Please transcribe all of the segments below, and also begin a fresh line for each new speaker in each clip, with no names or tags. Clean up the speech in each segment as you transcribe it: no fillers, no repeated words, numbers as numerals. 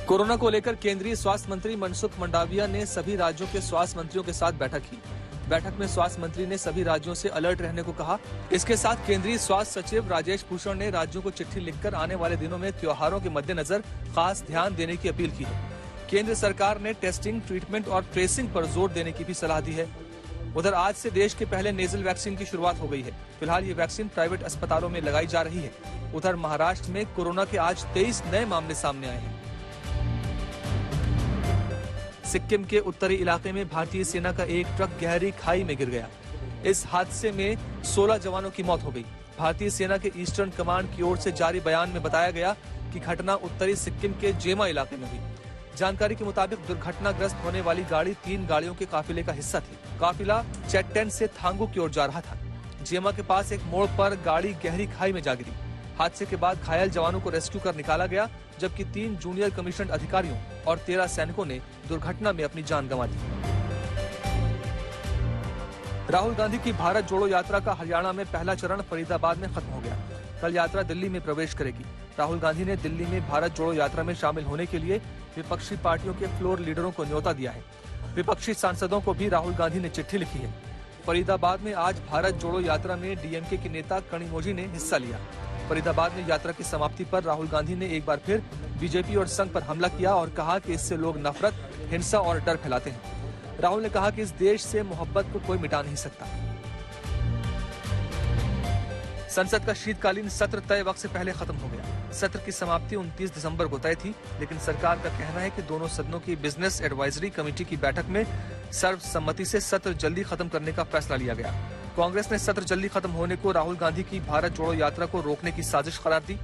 Corona को लेकर केंद्रीय स्वास्थ्य मंत्री मनसुख मंडाविया ने सभी राज्यों के स्वास्थ्य मंत्रियों के साथ बैठक की। बैठक में स्वास्थ्य मंत्री ने सभी राज्यों से अलर्ट रहने को कहा। इसके साथ केंद्रीय स्वास्थ्य सचिव राजेश भूषण ने राज्यों को चिट्ठी लिखकर आने वाले दिनों में त्योहारों के मद्देनजर खास ध्यान देने की अपील की है। केंद्र सरकार ने टेस्टिंग, ट्रीटमेंट और ट्रेसिंग पर जोर देने की भी सलाह दी है। उधर आज से देश के पहले नेजल वैक्सीन की शुरुआत हो गई है। फिलहाल ये वैक्सीन प्राइवेट अस्पतालों में लगाई जा रही है। उधर महाराष्ट्र में कोरोना के आज 23 नए मामले सामने आए हैं। सिक्किम के उत्तरी इलाके में भारतीय सेना का एक ट्रक गहरी खाई में गिर गया। इस हादसे में 16 जवानों की मौत हो गई। भारतीय सेना के ईस्टर्न कमांड की ओर से जारी बयान में बताया गया कि घटना उत्तरी सिक्किम के जेमा इलाके में हुई। जानकारी के मुताबिक दुर्घटनाग्रस्त होने वाली गाड़ी 3 गाड़ियों के काफिले का हिस्सा थी। काफिला चेट्टेन से थांगू की ओर जा रहा था। जेमा के पास एक मोड़ पर गाड़ी गहरी खाई में जा गिरी। हादसे के बाद घायल जवानों को रेस्क्यू कर निकाला गया, जबकि 3 जूनियर कमीशन अधिकारियों और 13 सैनिकों ने दुर्घटना में अपनी जान गंवा दी। राहुल गांधी की भारत जोड़ो यात्रा का हरियाणा में पहला चरण फरीदाबाद में खत्म हो गया। कल यात्रा दिल्ली में प्रवेश करेगी। राहुल गांधी ने दिल्ली में भारत जोड़ो यात्रा में शामिल होने के लिए विपक्षी पार्टियों के फ्लोर लीडरों को न्योता दिया है। विपक्षी सांसदों को भी राहुल गांधी ने चिट्ठी लिखी है। फरीदाबाद में आज भारत जोड़ो यात्रा में डीएमके के नेता कनिमोझी ने हिस्सा लिया। फरीदाबाद में यात्रा की समाप्ति पर राहुल गांधी ने एक बार फिर बीजेपी और संघ पर हमला किया और कहा कि इससे लोग नफरत, हिंसा और डर फैलाते हैं। राहुल ने कहा कि इस देश से मोहब्बत को कोई मिटा नहीं सकता। संसद का शीतकालीन सत्र तय वक्त से पहले खत्म हो गया। सत्र की समाप्ति 29 दिसंबर को तय थी, लेकिन सरकार का कहना है कि दोनों सदनों की बिजनेस एडवाइजरी कमेटी की बैठक में सर्वसम्मति से सत्र जल्दी खत्म करने का फैसला लिया गया। कांग्रेस ने सत्र जल्दी खत्म होने को राहुल गांधी की भारत जोड़ो यात्रा को रोकने की साजिश करार दी,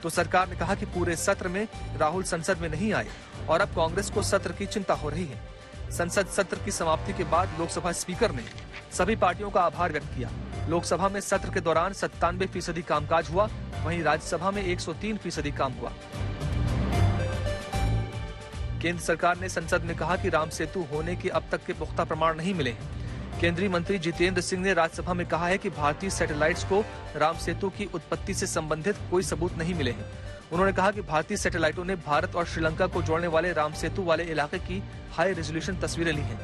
तो सरकार ने कहा कि पूरे सत्र में राहुल संसद में नहीं आए और अब कांग्रेस को सत्र की चिंता हो रही है। संसद सत्र की समाप्ति के बाद लोकसभा स्पीकर ने सभी पार्टियों का आभार व्यक्त किया। लोकसभा में सत्र के दौरान 97% कामकाज हुआ, वहीं राज्यसभा में 103% काम हुआ। केंद्र सरकार ने संसद में कहा कि राम सेतु होने के अब तक के पुख्ता प्रमाण नहीं मिले हैं। केंद्रीय मंत्री जितेंद्र सिंह ने राज्यसभा में कहा है कि भारतीय सैटेलाइट्स को राम सेतु की उत्पत्ति से संबंधित कोई सबूत नहीं मिले हैं। उन्होंने कहा कि भारतीय सैटेलाइटों ने भारत और श्रीलंका को जोड़ने वाले राम सेतु वाले इलाके की हाई रेजोल्यूशन तस्वीरें ली हैं।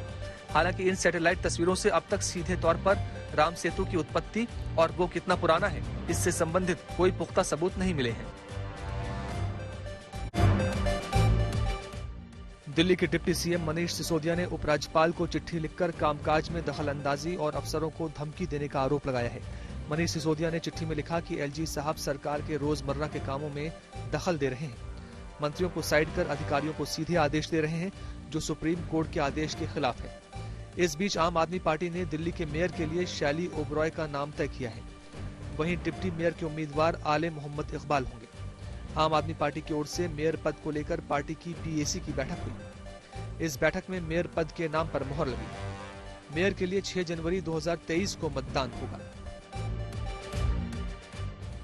हालांकि इन सैटेलाइट तस्वीरों से अब तक सीधे तौर पर राम सेतु की उत्पत्ति और वो कितना पुराना है, इससे संबंधित कोई पुख्ता सबूत नहीं मिले हैं। दिल्ली के डिप्टी सीएम मनीष सिसोदिया ने उपराज्यपाल को चिट्ठी लिखकर कामकाज में दखलंदाजी और अफसरों को धमकी देने का आरोप लगाया है। मनीष सिसोदिया ने चिट्ठी में लिखा कि एलजी साहब सरकार के रोजमर्रा के कामों में दखल दे रहे हैं। मंत्रियों को साइड कर अधिकारियों को सीधे आदेश दे रहे हैं, जो सुप्रीम कोर्ट के आदेश के खिलाफ है। इस बीच आम आदमी पार्टी ने दिल्ली के मेयर के लिए शैली ओबरॉय का नाम तय किया है। वहीं डिप्टी मेयर के उम्मीदवार आले मोहम्मद इकबाल होंगे। आम आदमी पार्टी की ओर से मेयर पद को लेकर पार्टी की पीएसी की बैठक हुई। इस बैठक में मेयर पद के नाम पर मोहर लगी। मेयर के लिए 6 जनवरी 2023 को मतदान होगा।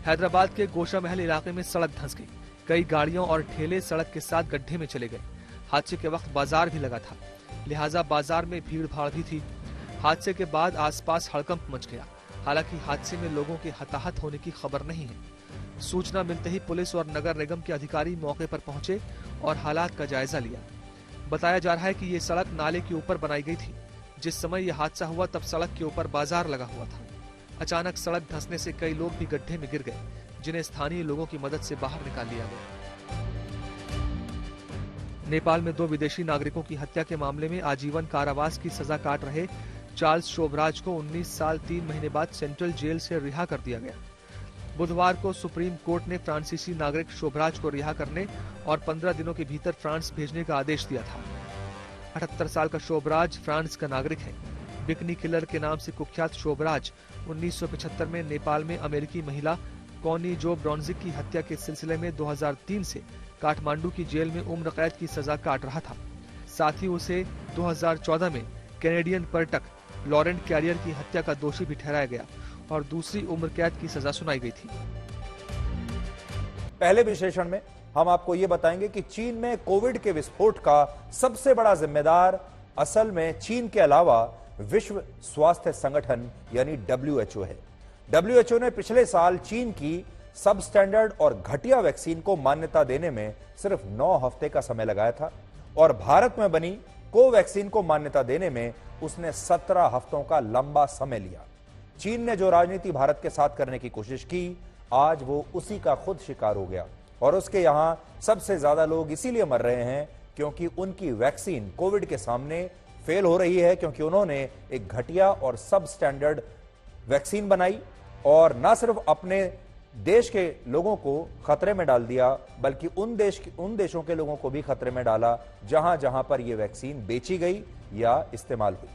हैदराबाद के गोशा महल इलाके में सड़क धंस गई। कई गाड़ियों और ठेले सड़क के साथ गड्ढे में चले गए। हादसे के वक्त बाजार भी लगा था, लिहाजा बाजार में भीड़ भाड़ भी थी। हादसे के बाद आसपास हड़कंप मच गया। हालांकि हादसे में लोगों के हताहत होने की खबर नहीं है। सूचना मिलते ही पुलिस और नगर निगम के अधिकारी मौके पर पहुंचे और हालात का जायजा लिया। बताया जा रहा है कि ये सड़क नाले के ऊपर बनाई गई थी। जिस समय यह हादसा हुआ तब सड़क के ऊपर बाजार लगा हुआ था। अचानक सड़क धंसने से कई लोग भी गड्ढे में गिर गए, जिन्हें स्थानीय लोगों की मदद से बाहर निकाल लिया गया। नेपाल में 2 विदेशी नागरिकों की हत्या के मामले में आजीवन कारावास की सजा काट रहे चार्ल्स शोभराज को 19 साल 3 महीने बाद सेंट्रल जेल से रिहा कर दिया गया। बुधवार को सुप्रीम कोर्ट ने फ्रांसीसी नागरिक शोभराज को रिहा करने और 15 दिनों के भीतर फ्रांस भेजने का आदेश दिया था। 78 साल का शोभराज फ्रांस का नागरिक है। बिकनी किलर के नाम से कुख्यात शोभराज 1975 में नेपाल में अमेरिकी महिला कॉनी जो ब्रॉन्जिक की हत्या के सिलसिले में 2003 से काठमांडू की जेल में उम्र कैद की सजा काट रहा था। साथ ही उसे 2014 में कैनेडियन पर्यटक लॉरेंट कैरियर की हत्या का दोषी भी ठहराया गया और दूसरी उम्र कैद की सजा सुनाई गई थी।
पहले विश्लेषण में हम आपको यह बताएंगे कि चीन में कोविड के विस्फोट का सबसे बड़ा जिम्मेदार असल में चीन के अलावा विश्व स्वास्थ्य संगठन यानी WHO है। WHO ने पिछले साल चीन की सब स्टैंडर्ड और घटिया वैक्सीन को मान्यता देने में सिर्फ 9 हफ्ते का समय लगाया था और भारत में बनी कोवैक्सीन को मान्यता देने में उसने 17 हफ्तों का लंबा समय लिया। चीन ने जो राजनीति भारत के साथ करने की कोशिश की, आज वो उसी का खुद शिकार हो गया और उसके यहां सबसे ज्यादा लोग इसीलिए मर रहे हैं क्योंकि उनकी वैक्सीन कोविड के सामने फेल हो रही है, क्योंकि उन्होंने एक घटिया और सब स्टैंडर्ड वैक्सीन बनाई और ना सिर्फ अपने देश के लोगों को खतरे में डाल दिया, बल्कि उन देशों के लोगों को भी खतरे में डाला जहां जहां पर यह वैक्सीन बेची गई या इस्तेमाल हुई।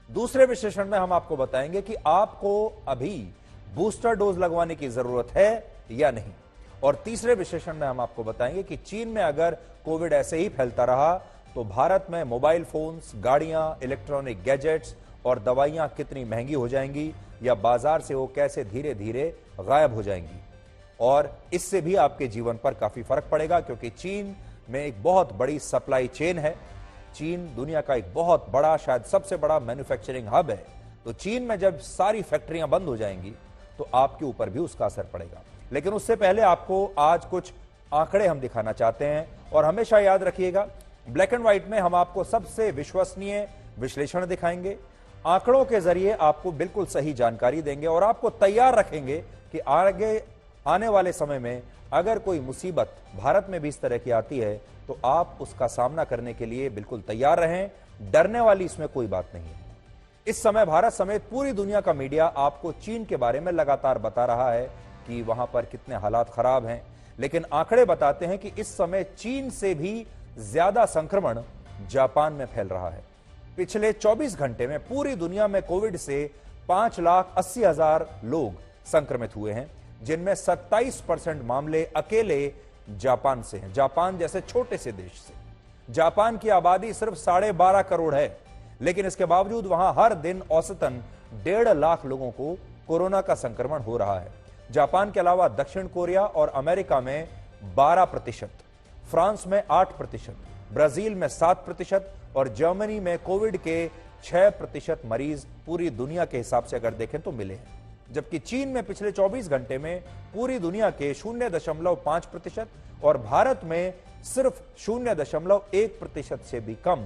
दूसरे विश्लेषण में हम आपको बताएंगे कि आपको अभी बूस्टर डोज लगवाने की जरूरत है या नहीं, और तीसरे विश्लेषण में हम आपको बताएंगे कि चीन में अगर कोविड ऐसे ही फैलता रहा तो भारत में मोबाइल फोन्स, गाड़ियां, इलेक्ट्रॉनिक गैजेट्स और दवाइयां कितनी महंगी हो जाएंगी या बाजार से वो कैसे धीरे धीरे गायब हो जाएंगी। और इससे भी आपके जीवन पर काफी फर्क पड़ेगा, क्योंकि चीन में एक बहुत बड़ी सप्लाई चेन है। चीन दुनिया का एक बहुत बड़ा, शायद सबसे बड़ा मैन्युफैक्चरिंग हब है। तो चीन में जब सारी फैक्ट्रियां बंद हो जाएंगी तो आपके ऊपर भी उसका असर पड़ेगा। लेकिन उससे पहले आपको आज कुछ आंकड़े हम दिखाना चाहते हैं, और हमेशा याद रखिएगा, ब्लैक एंड व्हाइट में हम आपको सबसे विश्वसनीय विश्लेषण दिखाएंगे। आंकड़ों के जरिए आपको बिल्कुल सही जानकारी देंगे और आपको तैयार रखेंगे कि आगे आने वाले समय में अगर कोई मुसीबत भारत में भी इस तरह की आती है तो आप उसका सामना करने के लिए बिल्कुल तैयार रहें। डरने वाली इसमें कोई बात नहीं है। इस समय भारत समेत पूरी दुनिया का मीडिया आपको चीन के बारे में लगातार बता रहा है कि वहां पर कितने हालात खराब हैं, लेकिन आंकड़े बताते हैं कि इस समय चीन से भी ज्यादा संक्रमण जापान में फैल रहा है। पिछले 24 घंटे में पूरी दुनिया में कोविड से 5,80,000 लोग संक्रमित हुए हैं, जिनमें 27% मामले अकेले जापान से हैं, जापान जैसे छोटे से देश से। जापान की आबादी सिर्फ 12.5 करोड़ है, लेकिन इसके बावजूद वहां हर दिन औसतन 1.5 लाख लोगों को कोरोना का संक्रमण हो रहा है। जापान के अलावा दक्षिण कोरिया और अमेरिका में 12%, फ्रांस में 8%, ब्राजील में 7% और जर्मनी में कोविड के 6% मरीज पूरी दुनिया के हिसाब से अगर देखें तो मिले हैं। जबकि चीन में पिछले 24 घंटे में पूरी दुनिया के 0.5% और भारत में सिर्फ 0.1% से भी कम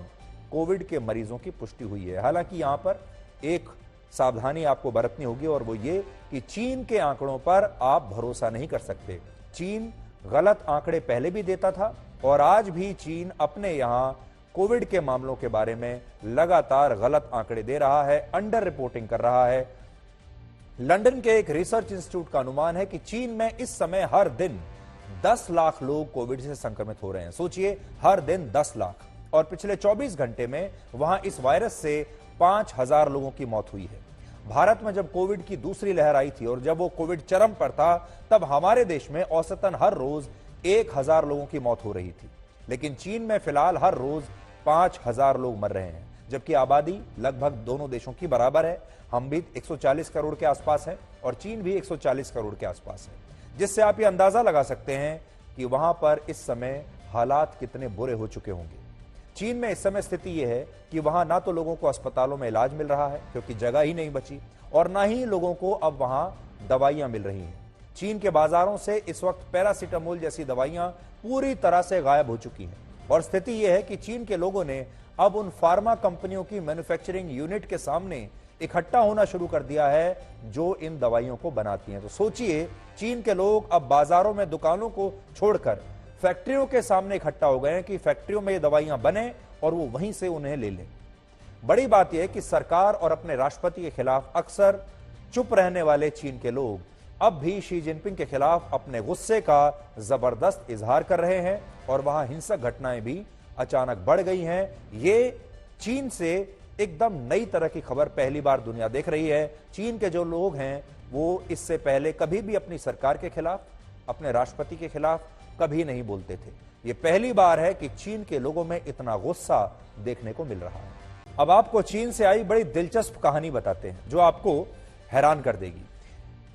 कोविड के मरीजों की पुष्टि हुई है। हालांकि यहां पर एक सावधानी आपको बरतनी होगी, और वो ये कि चीन के आंकड़ों पर आप भरोसा नहीं कर सकते। चीन गलत आंकड़े पहले भी देता था और आज भी चीन अपने यहां कोविड के मामलों के बारे में लगातार गलत आंकड़े दे रहा है, अंडर रिपोर्टिंग कर रहा है। लंदन के एक रिसर्च इंस्टीट्यूट का अनुमान है कि चीन में इस समय हर दिन 10 लाख लोग कोविड से संक्रमित हो रहे हैं। सोचिए, हर दिन 10 लाख, और पिछले 24 घंटे में वहां इस वायरस से 5,000 लोगों की मौत हुई है। भारत में जब कोविड की दूसरी लहर आई थी और जब वो कोविड चरम पर था, तब हमारे देश में औसतन हर रोज 1,000 लोगों की मौत हो रही थी। लेकिन चीन में फिलहाल हर रोज 5,000 लोग मर रहे हैं, जबकि आबादी लगभग दोनों देशों की बराबर है। हम भी 140 करोड़ के आसपास हैं और चीन भी 140 करोड़ के आसपास है, जिससे आप ये अंदाजा लगा सकते हैं कि वहां पर इस समय हालात कितने बुरे हो चुके होंगे। चीन में इस समय स्थिति यह है कि वहां ना तो लोगों को अस्पतालों में इलाज मिल रहा है क्योंकि जगह ही नहीं बची, और ना ही लोगों को अब वहां दवाइयां मिल रही हैं। चीन के बाजारों से इस वक्त पैरासीटामोल जैसी दवाइयां पूरी तरह से गायब हो चुकी हैं, और स्थिति यह है कि चीन के लोगों ने अब उन फार्मा कंपनियों की मैन्युफैक्चरिंग यूनिट के सामने इकट्ठा होना शुरू कर दिया है जो इन दवाइयों को बनाती हैं। तो सोचिए, चीन के लोग अब बाजारों में दुकानों को छोड़कर फैक्ट्रियों के सामने इकट्ठा हो गए हैं कि फैक्ट्रियों में ये दवाइयां बने और वो वहीं से उन्हें ले लें। बड़ी बात यह है कि सरकार और अपने राष्ट्रपति के खिलाफ अक्सर चुप रहने वाले चीन के लोग अब भी शी जिनपिंग के खिलाफ अपने गुस्से का जबरदस्त इजहार कर रहे हैं, और वहां हिंसक घटनाएं भी अचानक बढ़ गई हैं। ये चीन से एकदम नई तरह की खबर पहली बार दुनिया देख रही है। चीन के जो लोग हैं वो इससे पहले कभी भी अपनी सरकार के खिलाफ, अपने राष्ट्रपति के खिलाफ कभी नहीं बोलते थे। ये पहली बार है कि चीन के लोगों में इतना गुस्सा देखने को मिल रहा है। अब आपको चीन से आई बड़ी दिलचस्प कहानी बताते हैं जो आपको हैरान कर देगी।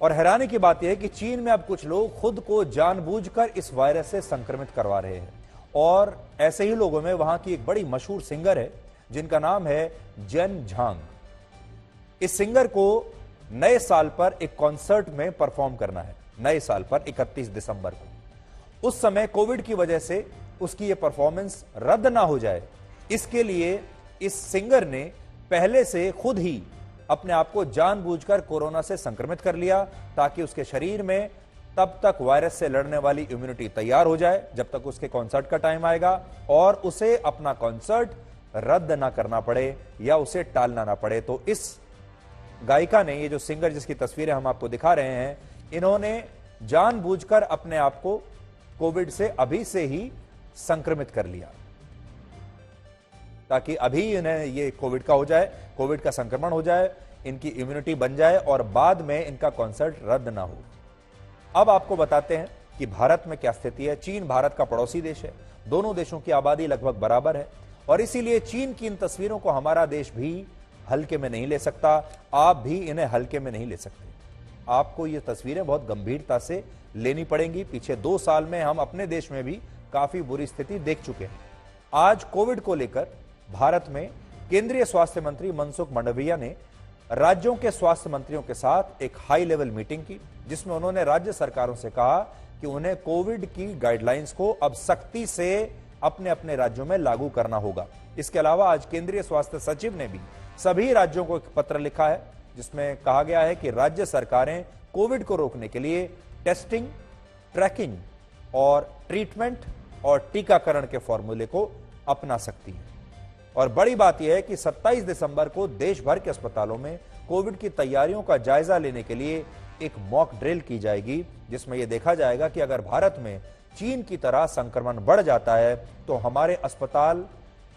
और हैरानी की बात यह है कि चीन में अब कुछ लोग खुद को जानबूझकर इस वायरस से संक्रमित करवा रहे हैं, और ऐसे ही लोगों में वहां की एक बड़ी मशहूर सिंगर है जिनका नाम है जेन झांग। इस सिंगर को नए साल पर एक कॉन्सर्ट में परफॉर्म करना है, नए साल पर 31 दिसंबर को। उस समय कोविड की वजह से उसकी ये परफॉर्मेंस रद्द ना हो जाए, इसके लिए इस सिंगर ने पहले से खुद ही अपने आप को जानबूझकर कोरोना से संक्रमित कर लिया, ताकि उसके शरीर में तब तक वायरस से लड़ने वाली इम्यूनिटी तैयार हो जाए जब तक उसके कॉन्सर्ट का टाइम आएगा, और उसे अपना कॉन्सर्ट रद्द ना करना पड़े या उसे टालना ना पड़े। तो इस गायिका ने, ये जो सिंगर जिसकी तस्वीरें हम आपको दिखा रहे हैं, इन्होंने जानबूझकर अपने आप को कोविड से अभी से ही संक्रमित कर लिया, ताकि अभी इन्हें ये कोविड का हो जाए, कोविड का संक्रमण हो जाए, इनकी इम्यूनिटी बन जाए और बाद में इनका कॉन्सर्ट रद्द ना हो। अब आपको बताते हैं कि भारत में क्या स्थिति है। चीन भारत का पड़ोसी देश है, दोनों देशों की आबादी लगभग बराबर है, और इसीलिए चीन की इन तस्वीरों को हमारा देश भी हल्के में नहीं ले सकता। आप भी इन्हें हल्के में नहीं ले सकते। आपको ये तस्वीरें बहुत गंभीरता से लेनी पड़ेंगी। पिछले 2 साल में हम अपने देश में भी काफी बुरी स्थिति देख चुके हैं। आज कोविड को लेकर भारत में केंद्रीय स्वास्थ्य मंत्री मनसुख मांडविया ने राज्यों के स्वास्थ्य मंत्रियों के साथ एक हाई लेवल मीटिंग की, जिसमें उन्होंने राज्य सरकारों से कहा कि उन्हें कोविड की गाइडलाइंस को अब सख्ती से अपने अपने राज्यों में लागू करना होगा। इसके अलावा आज केंद्रीय स्वास्थ्य सचिव ने भी सभी राज्यों को एक पत्र लिखा है, जिसमें कहा गया है कि राज्य सरकारें कोविड को रोकने के लिए टेस्टिंग, ट्रैकिंग और ट्रीटमेंट और टीकाकरण के फॉर्मूले को अपना सकती हैं। और बड़ी बात यह है कि 27 दिसंबर को देश भर के अस्पतालों में कोविड की तैयारियों का जायजा लेने के लिए एक मॉक ड्रिल की जाएगी, जिसमें यह देखा जाएगा कि अगर भारत में चीन की तरह संक्रमण बढ़ जाता है तो हमारे अस्पताल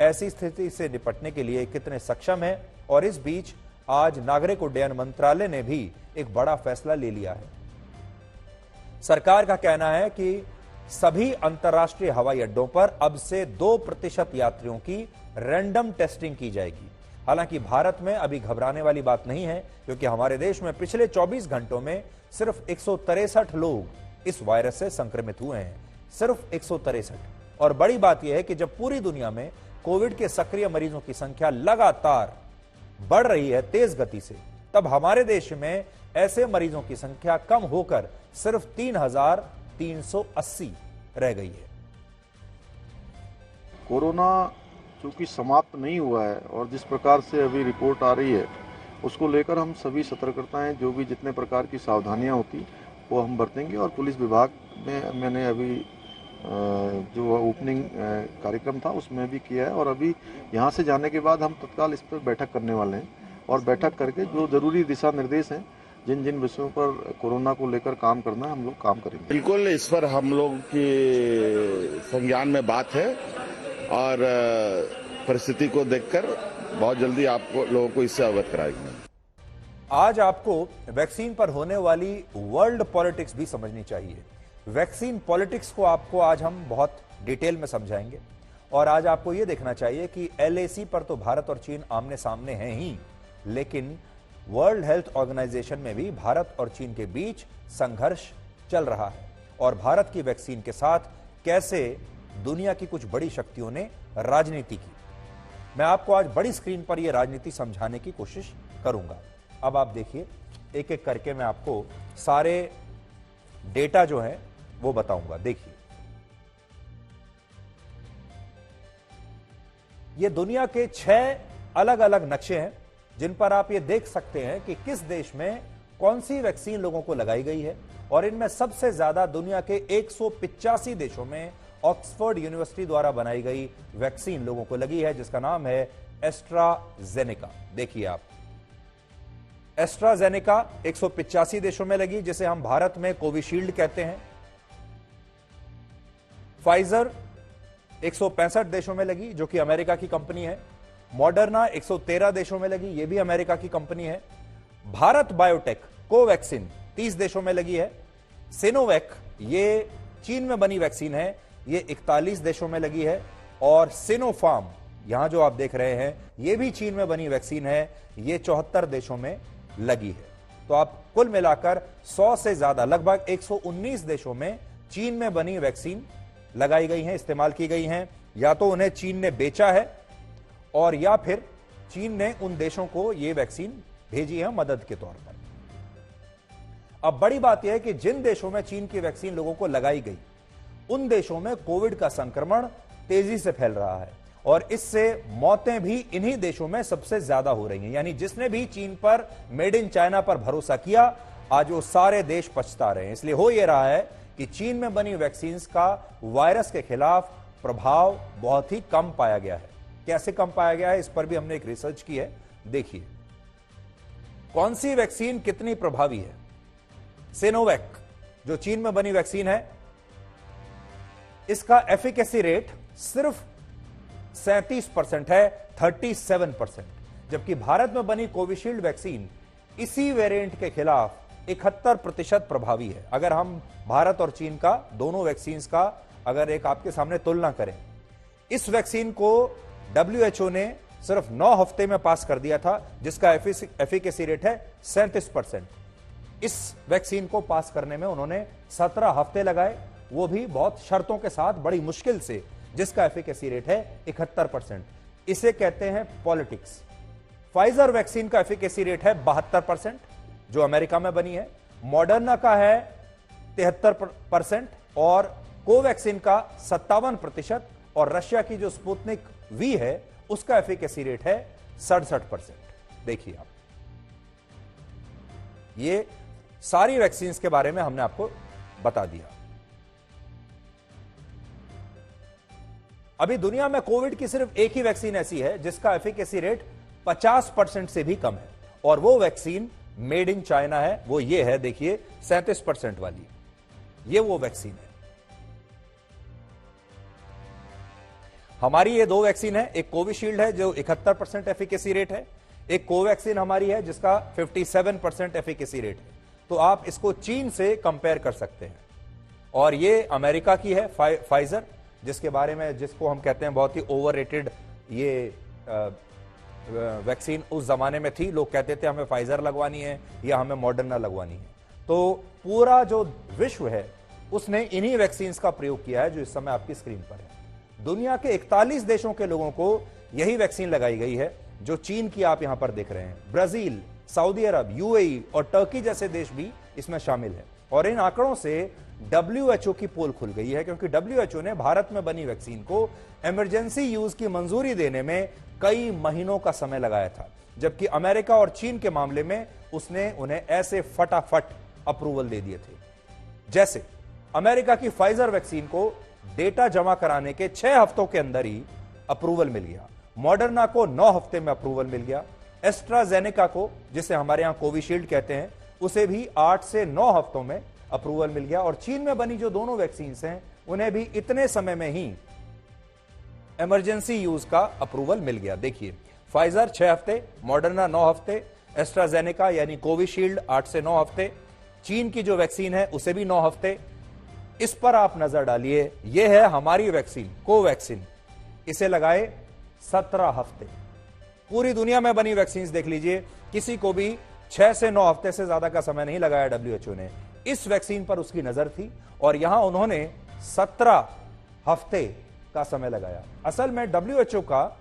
ऐसी स्थिति से निपटने के लिए कितने सक्षम हैं। और इस बीच आज नागरिक उड्डयन मंत्रालय ने भी एक बड़ा फैसला ले लिया है। सरकार का कहना है कि सभी अंतर्राष्ट्रीय हवाई अड्डों पर अब से 2% यात्रियों की रैंडम टेस्टिंग की जाएगी। हालांकि भारत में अभी घबराने वाली बात नहीं है, क्योंकि हमारे देश में पिछले 24 घंटों में सिर्फ 163 लोग इस वायरस से संक्रमित हुए हैं, सिर्फ 163। और बड़ी बात यह है कि जब पूरी दुनिया में कोविड के सक्रिय मरीजों की संख्या लगातार बढ़ रही है तेज गति से, तब हमारे देश में ऐसे मरीजों की संख्या कम होकर सिर्फ 3,380 रह गई है।
कोरोना चूंकि समाप्त नहीं हुआ है और जिस प्रकार से अभी रिपोर्ट आ रही है, उसको लेकर हम सभी सतर्कताएं, जो भी जितने प्रकार की सावधानियां होती वो हम बरतेंगे। और पुलिस विभाग में मैंने अभी जो ओपनिंग कार्यक्रम था उसमें भी किया है, और अभी यहाँ से जाने के बाद हम तत्काल इस पर बैठक करने वाले हैं, और बैठक करके जो जरूरी दिशा निर्देश हैं, जिन जिन विषयों पर कोरोना को लेकर काम करना है, हम लोग काम करेंगे।
बिल्कुल, इस पर हम लोग के संज्ञान में बात है, और परिस्थिति को देखकर बहुत जल्दी आपको लोगों को इससे अवगत कराएंगे।
आज आपको वैक्सीन पर होने वाली वर्ल्ड पॉलिटिक्स भी समझनी चाहिए। वैक्सीन पॉलिटिक्स को आपको आज हम बहुत डिटेल में समझाएंगे, और आज आपको यह देखना चाहिए कि LAC पर तो भारत और चीन आमने सामने हैं ही, लेकिन वर्ल्ड हेल्थ ऑर्गेनाइजेशन में भी भारत और चीन के बीच संघर्ष चल रहा है, और भारत की वैक्सीन के साथ कैसे दुनिया की कुछ बड़ी शक्तियों ने राजनीति की। मैं आपको आज बड़ी स्क्रीन पर यह राजनीति समझाने की कोशिश करूंगा। अब आप देखिए, एक एक करके मैं आपको सारे डेटा जो है वो बताऊंगा। देखिए, ये दुनिया के 6 अलग अलग नक्शे हैं, जिन पर आप ये देख सकते हैं कि किस देश में कौन सी वैक्सीन लोगों को लगाई गई है। और इनमें सबसे ज्यादा दुनिया के 185 देशों में ऑक्सफोर्ड यूनिवर्सिटी द्वारा बनाई गई वैक्सीन लोगों को लगी है, जिसका नाम है एस्ट्राजेनेका। देखिए आप, एस्ट्राजेनेका 185 देशों में लगी, जिसे हम भारत में कोविशील्ड कहते हैं। फाइजर 165 देशों में लगी, जो कि अमेरिका की कंपनी है। मॉडर्ना 113 देशों में लगी, यह भी अमेरिका की कंपनी है। भारत बायोटेक कोवैक्सीन 30 देशों में लगी है। सिनोवैक, ये चीन में बनी वैक्सीन है, ये 41 देशों में लगी है। और सिनोफार्म, यहां जो आप देख रहे हैं, ये भी चीन में बनी वैक्सीन है, ये 74 देशों में लगी है। तो आप कुल मिलाकर 100 से ज्यादा, लगभग 119 देशों में चीन में बनी वैक्सीन लगाई गई हैं, इस्तेमाल की गई हैं। या तो उन्हें चीन ने बेचा है, और या फिर चीन ने उन देशों को यह वैक्सीन भेजी है मदद के तौर पर। अब बड़ी बात यह है कि जिन देशों में चीन की वैक्सीन लोगों को लगाई गई, उन देशों में कोविड का संक्रमण तेजी से फैल रहा है और इससे मौतें भी इन्हीं देशों में सबसे ज्यादा हो रही हैं। यानी जिसने भी चीन पर, मेड इन चाइना पर भरोसा किया, आज वो सारे देश पछता रहे हैं। इसलिए हो यह रहा है कि चीन में बनी वैक्सीन का वायरस के खिलाफ प्रभाव बहुत ही कम पाया गया है। कैसे कम पाया गया है, इस पर भी हमने एक रिसर्च की है। देखिए कौन सी वैक्सीन कितनी प्रभावी है। सिनोवैक जो चीन में बनी वैक्सीन है, इसका एफिकेसी रेट सिर्फ 37% है, 37%। जबकि भारत में बनी कोविशील्ड वैक्सीन इसी वेरिएंट के खिलाफ 71% प्रभावी है। अगर हम भारत और चीन का, दोनों वैक्सीन का अगर एक आपके सामने तुलना करें, इस वैक्सीन को WHO ने सिर्फ 9 हफ्ते में पास कर दिया था, जिसका एफिकेसी रेट है 37%। इस वैक्सीन को पास करने में उन्होंने 17 हफ्ते लगाए, वो भी बहुत शर्तों के साथ, बड़ी मुश्किल से, जिसका एफिकेसी रेट है 71%। इसे कहते हैं पॉलिटिक्स। फाइजर वैक्सीन का एफिकेसी रेट है 72%, जो अमेरिका में बनी है। मॉडर्ना का है 73% और कोवैक्सीन का 57% और रशिया की जो स्पुतनिक वी है, उसका एफिकेसी रेट है 67%। देखिए आप, ये सारी वैक्सीन के बारे में हमने आपको बता दिया। अभी दुनिया में कोविड की सिर्फ एक ही वैक्सीन ऐसी है जिसका एफिकेसी रेट 50% से भी कम है, और वो वैक्सीन मेड इन चाइना है। वो ये है, देखिए 37% वाली, ये वो वैक्सीन है। हमारी ये दो वैक्सीन है, एक कोविशील्ड है जो 71% एफिकेसी रेट है, एक कोवैक्सीन हमारी है जिसका 57% एफिकेसी रेट है। तो आप इसको चीन से कंपेयर कर सकते हैं। और ये अमेरिका की है फाइजर, जिसके बारे में, जिसको हम कहते हैं बहुत ही ओवररेटेड ये वैक्सीन उस जमाने में थी। लोग कहते थे हमें फाइजर लगवानी है या हमें मॉडर्ना लगवानी है। तो पूरा जो विश्व है उसने इन्हीं वैक्सीन का प्रयोग किया है जो इस समय आपकी स्क्रीन पर है। दुनिया के 41 देशों के लोगों को यही वैक्सीन लगाई गई है जो चीन की आप यहां पर देख रहे हैं। ब्राजील, सऊदी अरब, यूएई और टर्की जैसे देश भी इसमें शामिल है। और इन आंकड़ों से WHO की पोल खुल गई है, क्योंकि WHO ने भारत में बनी वैक्सीन को इमरजेंसी यूज की मंजूरी देने में कई महीनों का समय लगाया था, जबकि अमेरिका और चीन के मामले में उसने उन्हें ऐसे फटाफट अप्रूवल दे दिए थे। जैसे अमेरिका की फाइजर वैक्सीन को डेटा जमा कराने के 6 हफ्तों के अंदर ही अप्रूवल मिल गया, मॉडर्ना को 9 हफ्ते में अप्रूवल मिल गया, एस्ट्राजेनेका को, जिसे हमारे यहां कोविशील्ड कहते हैं, उसे भी 8 से 9 हफ्तों में अप्रूवल मिल गया। और चीन में बनी जो दोनों वैक्सीन हैं उन्हें भी इतने समय में ही इमरजेंसी यूज का अप्रूवल मिल गया। देखिए फाइजर 6 हफ्ते, मॉडर्ना 9 हफ्ते, एस्ट्राजेनेका यानी कोविशील्ड 8 से 9 हफ्ते, चीन की जो वैक्सीन है उसे भी 9 हफ्ते। इस पर आप नजर डालिए, यह है हमारी वैक्सीन कोवैक्सीन, इसे लगाए 17 हफ्ते। पूरी दुनिया में बनी वैक्सीन देख लीजिए, किसी को भी 6 से 9 हफ्ते से ज्यादा का समय नहीं लगाया WHO ने। इस वैक्सीन पर उसकी नजर थी और यहां उन्होंने 17 हफ्ते का समय लगाया। असल में WHO का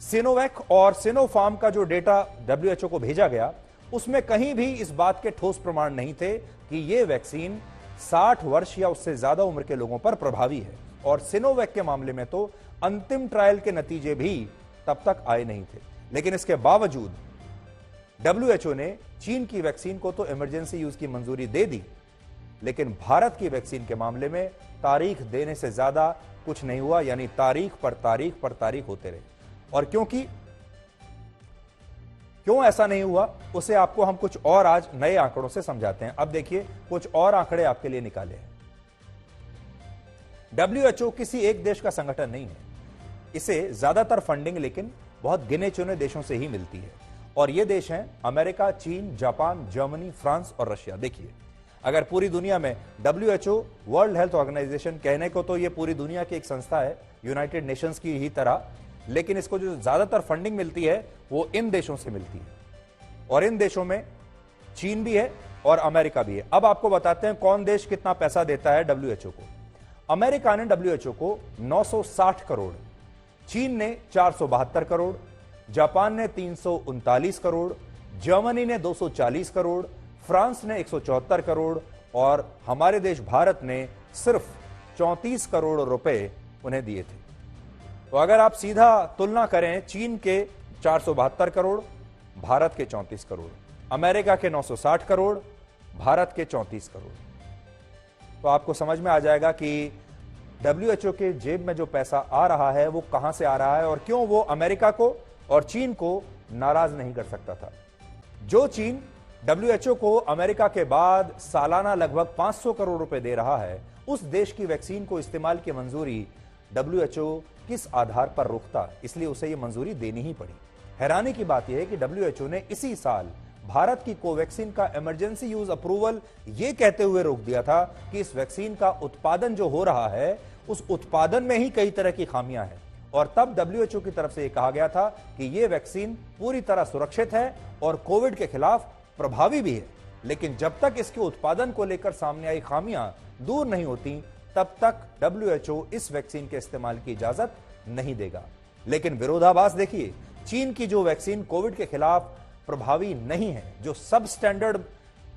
सिनोवैक और सिनोफार्म का जो डेटा WHO को भेजा गया, उसमें कहीं भी इस बात के ठोस प्रमाण नहीं थे कि यह वैक्सीन 60 वर्ष या उससे ज्यादा उम्र के लोगों पर प्रभावी है। और सिनोवैक के मामले में तो अंतिम ट्रायल के नतीजे भी तब तक आए नहीं थे। लेकिन इसके बावजूद WHO ने चीन की वैक्सीन को तो इमरजेंसी यूज की मंजूरी दे दी, लेकिन भारत की वैक्सीन के मामले में तारीख देने से ज्यादा कुछ नहीं हुआ, यानी तारीख पर तारीख पर तारीख होते रहे। और क्यों ऐसा नहीं हुआ, उसे आपको हम कुछ और आज नए आंकड़ों से समझाते हैं। अब देखिए कुछ और आंकड़े आपके लिए निकाले हैं। WHO किसी एक देश का संगठन नहीं है, इसे ज्यादातर फंडिंग लेकिन बहुत गिने चुने देशों से ही मिलती है। और ये देश हैं अमेरिका, चीन, जापान, जर्मनी, फ्रांस और रशिया। देखिए अगर पूरी दुनिया में WHO, वर्ल्ड हेल्थ ऑर्गेनाइजेशन, कहने को तो ये पूरी दुनिया की एक संस्था है, यूनाइटेड नेशंस की ही तरह, लेकिन इसको जो ज्यादातर फंडिंग मिलती है वो इन देशों से मिलती है। और इन देशों में चीन भी है और अमेरिका भी है। अब आपको बताते हैं कौन देश कितना पैसा देता है WHO को। अमेरिका ने WHO को 960 करोड़, चीन ने 472 करोड़, जापान ने 339 करोड़, जर्मनी ने 240 करोड़, फ्रांस ने 174 करोड़ और हमारे देश भारत ने सिर्फ 34 करोड़ रुपए उन्हें दिए थे। तो अगर आप सीधा तुलना करें, चीन के 472 करोड़, भारत के 34 करोड़, अमेरिका के 960 करोड़, भारत के 34 करोड़, तो आपको समझ में आ जाएगा कि WHO के जेब में जो पैसा आ रहा है वो कहां से आ रहा है और क्यों वो अमेरिका को और चीन को नाराज नहीं कर सकता था। जो चीन WHO को अमेरिका के बाद सालाना लगभग 500 करोड़ रुपए दे रहा है, उस देश की वैक्सीन को इस्तेमाल की मंजूरी WHO किस आधार पर रोकता, इसलिए उसे यह मंजूरी देनी ही पड़ी। हैरानी की बात यह है कि WHO ने इसी साल भारत की कोवैक्सीन का इमरजेंसी यूज अप्रूवल यह कहते हुए रोक दिया था कि इस वैक्सीन का उत्पादन जो हो रहा है उस उत्पादन में ही कई तरह की खामियां हैं, और तब WHO की तरफ से यह कहा गया था कि यह वैक्सीन पूरी तरह सुरक्षित है और कोविड के खिलाफ प्रभावी भी है। लेकिन जब तक इसके उत्पादन को लेकर सामने आई खामियां दूर नहीं होती, तब तक WHO इस वैक्सीन के इस्तेमाल की इजाजत नहीं देगा। लेकिन विरोधाभास देखिए, चीन की जो वैक्सीन कोविड के खिलाफ प्रभावी नहीं है, जो सब स्टैंडर्ड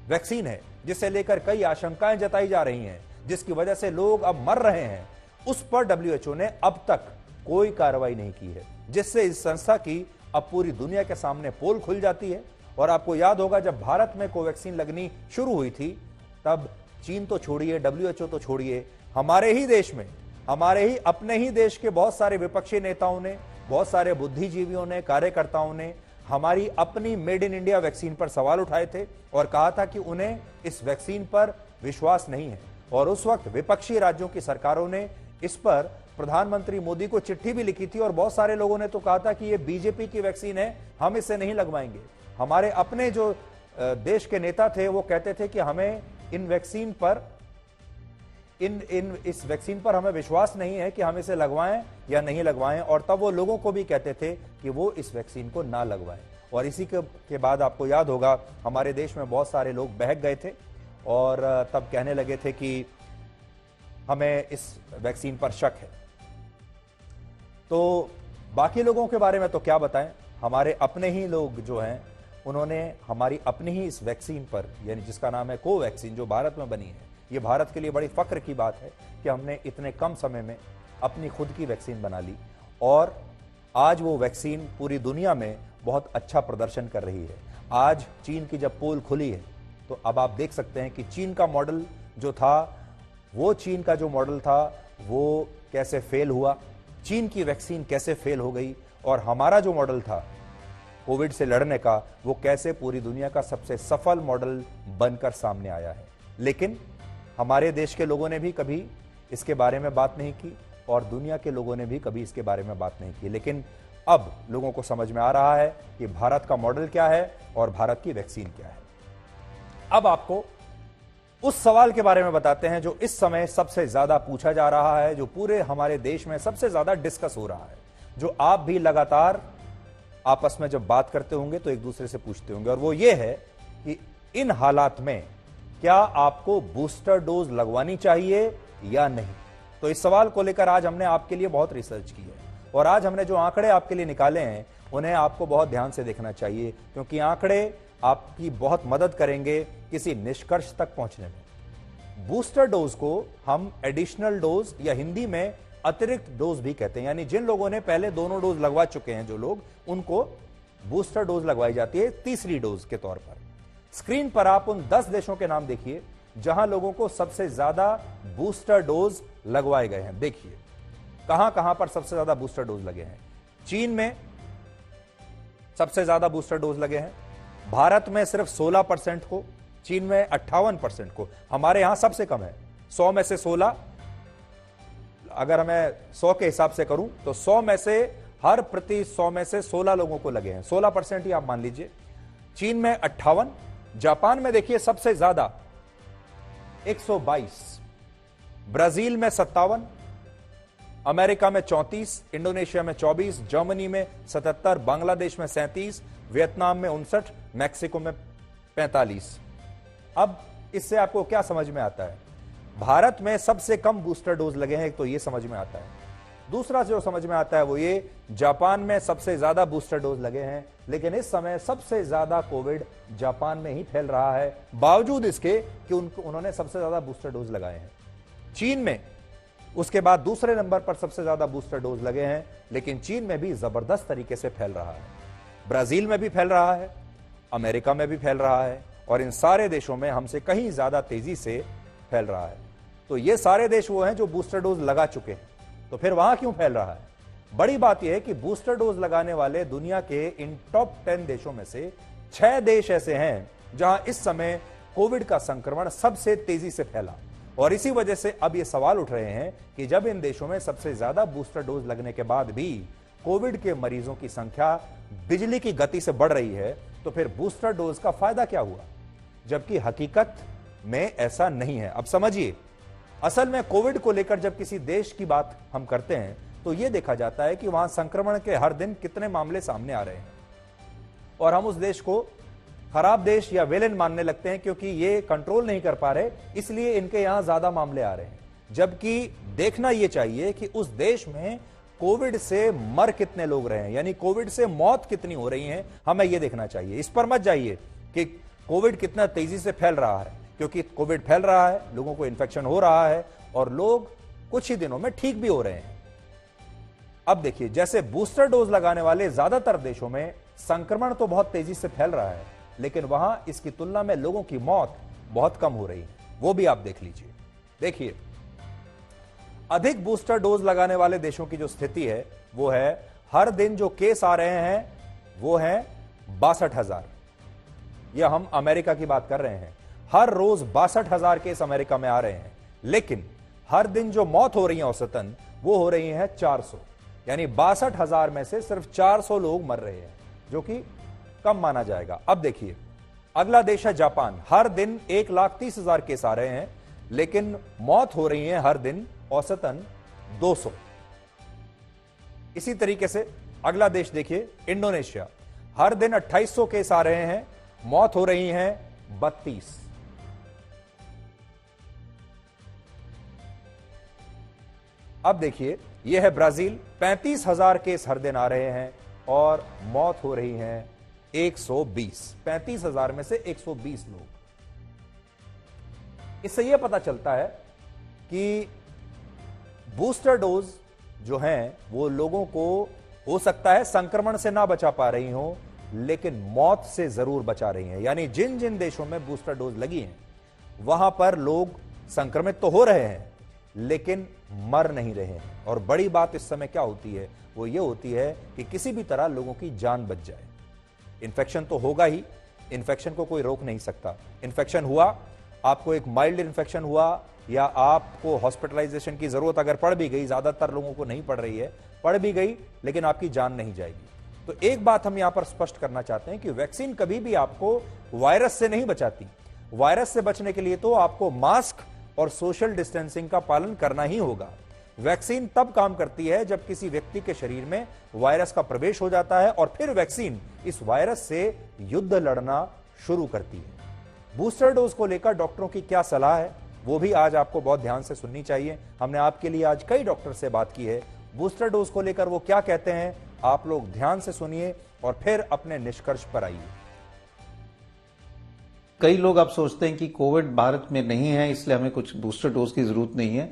वैक्सीन है, जिसे लेकर कई आशंकाएं जताई जा रही हैं, जिसकी वजह से लोग अब मर रहे हैं, उस पर WHO ने अब तक कोई कार्रवाई नहीं की है, जिससे इस संस्था की अब पूरी दुनिया के सामने पोल खुल जाती है। और आपको याद होगा, जब भारत में कोवैक्सीन लगनी शुरू हुई थी, तब चीन तो छोड़िए, WHO तो छोड़िए, हमारे ही देश में, हमारे ही अपने ही देश के बहुत सारे विपक्षी नेताओं ने, बहुत सारे बुद्धिजीवियों ने, कार्यकर्ताओं ने हमारी अपनी मेड इन इंडिया वैक्सीन पर सवाल उठाए थे और कहा था कि उन्हें इस वैक्सीन पर विश्वास नहीं है। और उस वक्त विपक्षी राज्यों की सरकारों ने इस पर प्रधानमंत्री मोदी को चिट्ठी भी लिखी थी और बहुत सारे लोगों ने तो कहा था कि यह बीजेपी की वैक्सीन है, हम इसे नहीं लगवाएंगे। हमारे अपने जो देश के नेता थे वो कहते थे कि हमें इन वैक्सीन पर इस वैक्सीन पर हमें विश्वास नहीं है कि हम इसे लगवाएं या नहीं लगवाएं, और तब वो लोगों को भी कहते थे कि वो इस वैक्सीन को ना लगवाएं। और इसी के बाद आपको याद होगा, हमारे देश में बहुत सारे लोग बहक गए थे और तब कहने लगे थे कि हमें इस वैक्सीन पर शक है। तो बाकी लोगों के बारे में तो क्या बताएं, हमारे अपने ही लोग जो हैं उन्होंने हमारी अपनी ही इस वैक्सीन पर, यानी जिसका नाम है कोवैक्सीन, जो भारत में बनी है, ये भारत के लिए बड़ी फक्र की बात है कि हमने इतने कम समय में अपनी खुद की वैक्सीन बना ली और आज वो वैक्सीन पूरी दुनिया में बहुत अच्छा प्रदर्शन कर रही है। आज चीन की जब पोल खुली है तो अब आप देख सकते हैं कि चीन का मॉडल जो था, वो चीन का जो मॉडल था वो कैसे फेल हुआ, चीन की वैक्सीन कैसे फेल हो गई, और हमारा जो मॉडल था कोविड से लड़ने का, वो कैसे पूरी दुनिया का सबसे सफल मॉडल बनकर सामने आया है। लेकिन हमारे देश के लोगों ने भी कभी इसके बारे में बात नहीं की और दुनिया के लोगों ने भी कभी इसके बारे में बात नहीं की। लेकिन अब लोगों को समझ में आ रहा है कि भारत का मॉडल क्या है और भारत की वैक्सीन क्या है। अब आपको उस सवाल के बारे में बताते हैं जो इस समय सबसे ज्यादा पूछा जा रहा है, जो पूरे हमारे देश में सबसे ज्यादा डिस्कस हो रहा है, जो आप भी लगातार आपस में जब बात करते होंगे तो एक दूसरे से पूछते होंगे, और वो ये है कि इन हालात में क्या आपको बूस्टर डोज लगवानी चाहिए या नहीं। तो इस सवाल को लेकर आज हमने आपके लिए बहुत रिसर्च की है और आज हमने जो आंकड़े आपके लिए निकाले हैं उन्हें आपको बहुत ध्यान से देखना चाहिए, क्योंकि आंकड़े आपकी बहुत मदद करेंगे किसी निष्कर्ष तक पहुंचने में। बूस्टर डोज को हम एडिशनल डोज या हिंदी में अतिरिक्त डोज भी कहते हैं, यानी जिन लोगों ने पहले दोनों डोज लगवा चुके हैं जो लोग, उनको बूस्टर डोज लगवाई जाती है तीसरी डोज के तौर पर। स्क्रीन पर आप उन 10 देशों के नाम देखिए जहां लोगों को सबसे ज्यादा बूस्टर डोज लगवाए गए हैं। देखिए कहां कहां पर सबसे ज्यादा बूस्टर डोज लगे हैं। चीन में सबसे ज्यादा बूस्टर डोज लगे हैं, भारत में सिर्फ 16% को, चीन में 58% को, हमारे यहां सबसे कम है 100 में से 16। अगर हमें 100 के हिसाब से करूं तो 100 में से हर प्रति 100 में से 16 लोगों को लगे हैं, 16% ही आप मान लीजिए। चीन में 58, जापान में देखिए सबसे ज्यादा 122, ब्राजील में 57, अमेरिका में 34, इंडोनेशिया में 24, जर्मनी में 77, बांग्लादेश में 37, वियतनाम में 59, मैक्सिको में 45। अब इससे आपको क्या समझ में आता है? भारत में सबसे कम बूस्टर डोज लगे हैं, तो यह समझ में आता है। दूसरा जो समझ में आता है वो ये, जापान में सबसे ज्यादा बूस्टर डोज लगे हैं, लेकिन इस समय सबसे ज्यादा कोविड जापान में ही फैल रहा है, बावजूद इसके कि उन्होंने सबसे ज्यादा बूस्टर डोज लगाए हैं। चीन में उसके बाद दूसरे नंबर पर सबसे ज्यादा बूस्टर डोज लगे हैं, लेकिन चीन में भी जबरदस्त तरीके से फैल रहा है। ब्राजील में भी फैल रहा है, अमेरिका में भी फैल रहा है, और इन सारे देशों में हमसे कहीं ज्यादा तेजी से फैल रहा है। तो ये सारे देश वो हैं जो बूस्टर डोज लगा चुके हैं, तो फिर वहां क्यों फैल रहा है? बड़ी बात यह है कि बूस्टर डोज लगाने वाले दुनिया के इन टॉप 10 देशों में से 6 देश ऐसे हैं जहां इस समय कोविड का संक्रमण सबसे तेजी से फैला, और इसी वजह से अब ये सवाल उठ रहे हैं कि जब इन देशों में सबसे ज्यादा बूस्टर डोज लगने के बाद भी कोविड के मरीजों की संख्या बिजली की गति से बढ़ रही है, तो फिर बूस्टर डोज का फायदा क्या हुआ? जबकि हकीकत में ऐसा नहीं है। अब समझिए, असल में कोविड को लेकर जब किसी देश की बात हम करते हैं तो यह देखा जाता है कि वहां संक्रमण के हर दिन कितने मामले सामने आ रहे हैं, और हम उस देश को खराब देश या विलेन मानने लगते हैं क्योंकि ये कंट्रोल नहीं कर पा रहे, इसलिए इनके यहां ज्यादा मामले आ रहे हैं। जबकि देखना यह चाहिए कि उस देश में कोविड से मर कितने लोग रहे हैं, यानी कोविड से मौत कितनी हो रही है, हमें यह देखना चाहिए। इस पर मत जाइए कि कोविड कितना तेजी से फैल रहा है, क्योंकि कोविड फैल रहा है, लोगों को इन्फेक्शन हो रहा है और लोग कुछ ही दिनों में ठीक भी हो रहे हैं। अब देखिए, जैसे बूस्टर डोज लगाने वाले ज्यादातर देशों में संक्रमण तो बहुत तेजी से फैल रहा है, लेकिन वहां इसकी तुलना में लोगों की मौत बहुत कम हो रही है। वो भी आप देख लीजिए। देखिए, अधिक बूस्टर डोज लगाने वाले देशों की जो स्थिति है वो है, हर दिन जो केस आ रहे हैं वो है 62,000। यह हम अमेरिका की बात कर रहे हैं। हर रोज 62,000 केस अमेरिका में आ रहे हैं, लेकिन हर दिन जो मौत हो रही है औसतन वो हो रही है 400, यानी 62,000 में से सिर्फ 400 लोग मर रहे हैं, जो कि कम माना जाएगा। अब देखिए, अगला देश है जापान। हर दिन 1,30,000 केस आ रहे हैं, लेकिन मौत हो रही है हर दिन औसतन 200। इसी तरीके से अगला देश देखिए, इंडोनेशिया। हर दिन 2800 केस आ रहे हैं, मौत हो रही हैं 32। अब देखिए, यह है ब्राजील। 35,000 केस हर दिन आ रहे हैं और मौत हो रही हैं 120। 35,000 में से 120 लोग। इससे यह पता चलता है कि बूस्टर डोज जो हैं वो लोगों को हो सकता है संक्रमण से ना बचा पा रही हो, लेकिन मौत से जरूर बचा रही हैं। यानी जिन जिन देशों में बूस्टर डोज लगी हैं वहां पर लोग संक्रमित तो हो रहे हैं, लेकिन मर नहीं रहे हैं। और बड़ी बात इस समय क्या होती है, वो ये होती है कि किसी भी तरह लोगों की जान बच जाए। इन्फेक्शन तो होगा ही, इन्फेक्शन को कोई रोक नहीं सकता। इन्फेक्शन हुआ, आपको एक माइल्ड इन्फेक्शन हुआ या आपको हॉस्पिटलाइजेशन की जरूरत अगर पड़ भी गई, ज्यादातर लोगों को नहीं पड़ रही है, पड़ भी गई, लेकिन आपकी जान नहीं जाएगी। तो एक बात हम यहां पर स्पष्ट करना चाहते हैं कि वैक्सीन कभी भी आपको वायरस से नहीं बचाती। वायरस से बचने के लिए तो आपको मास्क और सोशल डिस्टेंसिंग का पालन करना ही होगा। वैक्सीन तब काम करती है जब किसी व्यक्ति के शरीर में वायरस का प्रवेश हो जाता है और फिर वैक्सीन इस वायरस से युद्ध लड़ना शुरू करती है। बूस्टर डोज को लेकर डॉक्टरों की क्या सलाह है, वो भी आज आपको बहुत ध्यान से सुननी चाहिए। हमने आपके लिए आज कई डॉक्टर से बात की है। बूस्टर डोज को लेकर वो क्या कहते हैं, आप लोग ध्यान से सुनिए और फिर अपने निष्कर्ष पर आइए।
कई लोग अब सोचते हैं कि कोविड भारत में नहीं है, इसलिए हमें कुछ बूस्टर डोज की जरूरत नहीं है।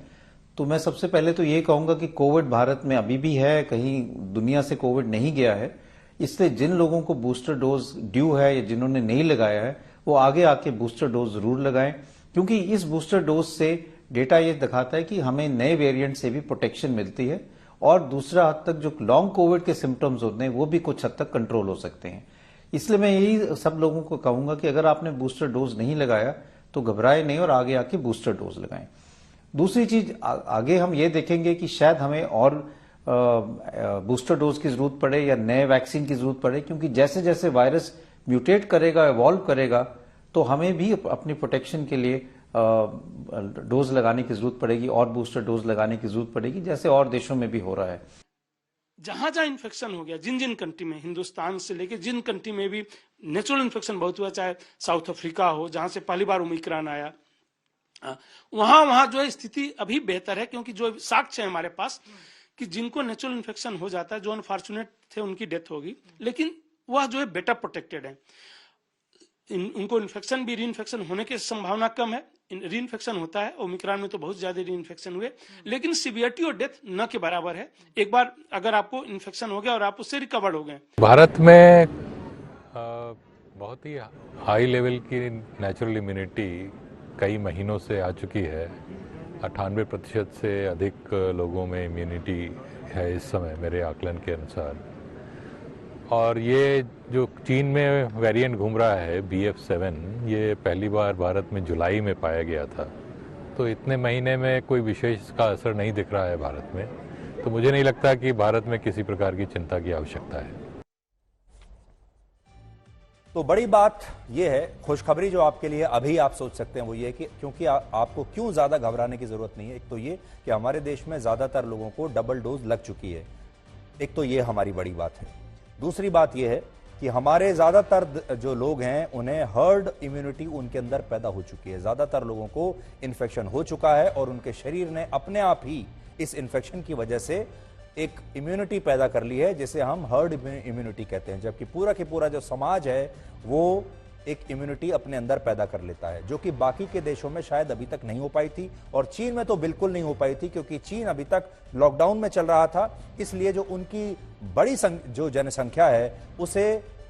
तो मैं सबसे पहले तो ये कहूंगा कि कोविड भारत में अभी भी है, कहीं दुनिया से कोविड नहीं गया है। इसलिए जिन लोगों को बूस्टर डोज ड्यू है या जिन्होंने नहीं लगाया है, वो आगे आके बूस्टर डोज जरूर लगाएं, क्योंकि इस बूस्टर डोज से डेटा ये दिखाता है कि हमें नए वेरिएंट से भी प्रोटेक्शन मिलती है, और दूसरा हद तक जो लॉन्ग कोविड के सिम्टम्स होते हैं वो भी कुछ हद तक कंट्रोल हो सकते हैं। इसलिए मैं यही सब लोगों को कहूंगा कि अगर आपने बूस्टर डोज नहीं लगाया तो घबराए नहीं और आगे आके बूस्टर डोज लगाएं। दूसरी चीज, आगे हम ये देखेंगे कि शायद हमें और बूस्टर डोज की जरूरत पड़े या नए वैक्सीन की जरूरत पड़े, क्योंकि जैसे जैसे वायरस म्यूटेट करेगा, इवॉल्व करेगा, तो हमें भी अपनी प्रोटेक्शन के लिए डोज लगाने की जरूरत पड़ेगी और बूस्टर डोज लगाने की जरूरत पड़ेगी, जैसे और देशों में भी हो रहा है।
जहां जहां इन्फेक्शन हो गया, जिन जिन कंट्री में, हिंदुस्तान से लेके जिन कंट्री में भी नेचुरल इन्फेक्शन बहुत हुआ, चाहे साउथ अफ्रीका हो जहां से पहली बार ओमिक्रॉन आया, वहां जो है स्थिति अभी बेहतर है, क्योंकि जो साक्ष्य है हमारे पास कि जिनको नेचुरल इन्फेक्शन हो जाता है, जो अनफॉर्चुनेट थे उनकी डेथ होगी, लेकिन वह जो है बेटर प्रोटेक्टेड है। उनको इन्फेक्शन भी री इन्फेक्शन होने की संभावना कम है, री इन्फेक्शन होता है, ओमिक्रॉन में तो बहुत ज्यादा री इन्फेक्शन हुए, लेकिन सीवियरिटी और डेथ न के बराबर है। एक बार अगर आपको इन्फेक्शन हो गया और आप उससे रिकवर्ड हो गए।
भारत में बहुत ही हाई लेवल की नेचुरल इम्यूनिटी कई महीनों से आ चुकी है। 98% से अधिक लोगों में इम्यूनिटी है इस समय मेरे आकलन के अनुसार। और ये जो चीन में वेरिएंट घूम रहा है BF7, ये पहली बार भारत में जुलाई में पाया गया था, तो इतने महीने में कोई विशेष का असर नहीं दिख रहा है भारत में। तो मुझे नहीं लगता कि भारत में किसी प्रकार की चिंता की आवश्यकता है।
तो बड़ी बात यह है, खुशखबरी जो आपके लिए अभी आप सोच सकते हैं वो ये कि क्योंकि आपको क्यों ज्यादा घबराने की जरूरत नहीं है। एक तो ये कि हमारे देश में ज्यादातर लोगों को डबल डोज लग चुकी है, एक तो ये हमारी बड़ी बात है। दूसरी बात यह है कि हमारे ज्यादातर जो लोग हैं उन्हें हर्ड इम्यूनिटी उनके अंदर पैदा हो चुकी है। ज्यादातर लोगों को इन्फेक्शन हो चुका है और उनके शरीर ने अपने आप ही इस इन्फेक्शन की वजह से एक इम्यूनिटी पैदा कर ली है, जिसे हम हर्ड इम्यूनिटी कहते हैं। जबकि पूरा के पूरा जो समाज है वो एक इम्यूनिटी अपने अंदर पैदा कर लेता है, जो कि बाकी के देशों में शायद अभी तक नहीं हो पाई थी, और चीन में तो बिल्कुल नहीं हो पाई थी, क्योंकि चीन अभी तक लॉकडाउन में चल रहा था। इसलिए जो उनकी बड़ी जो जनसंख्या है उसे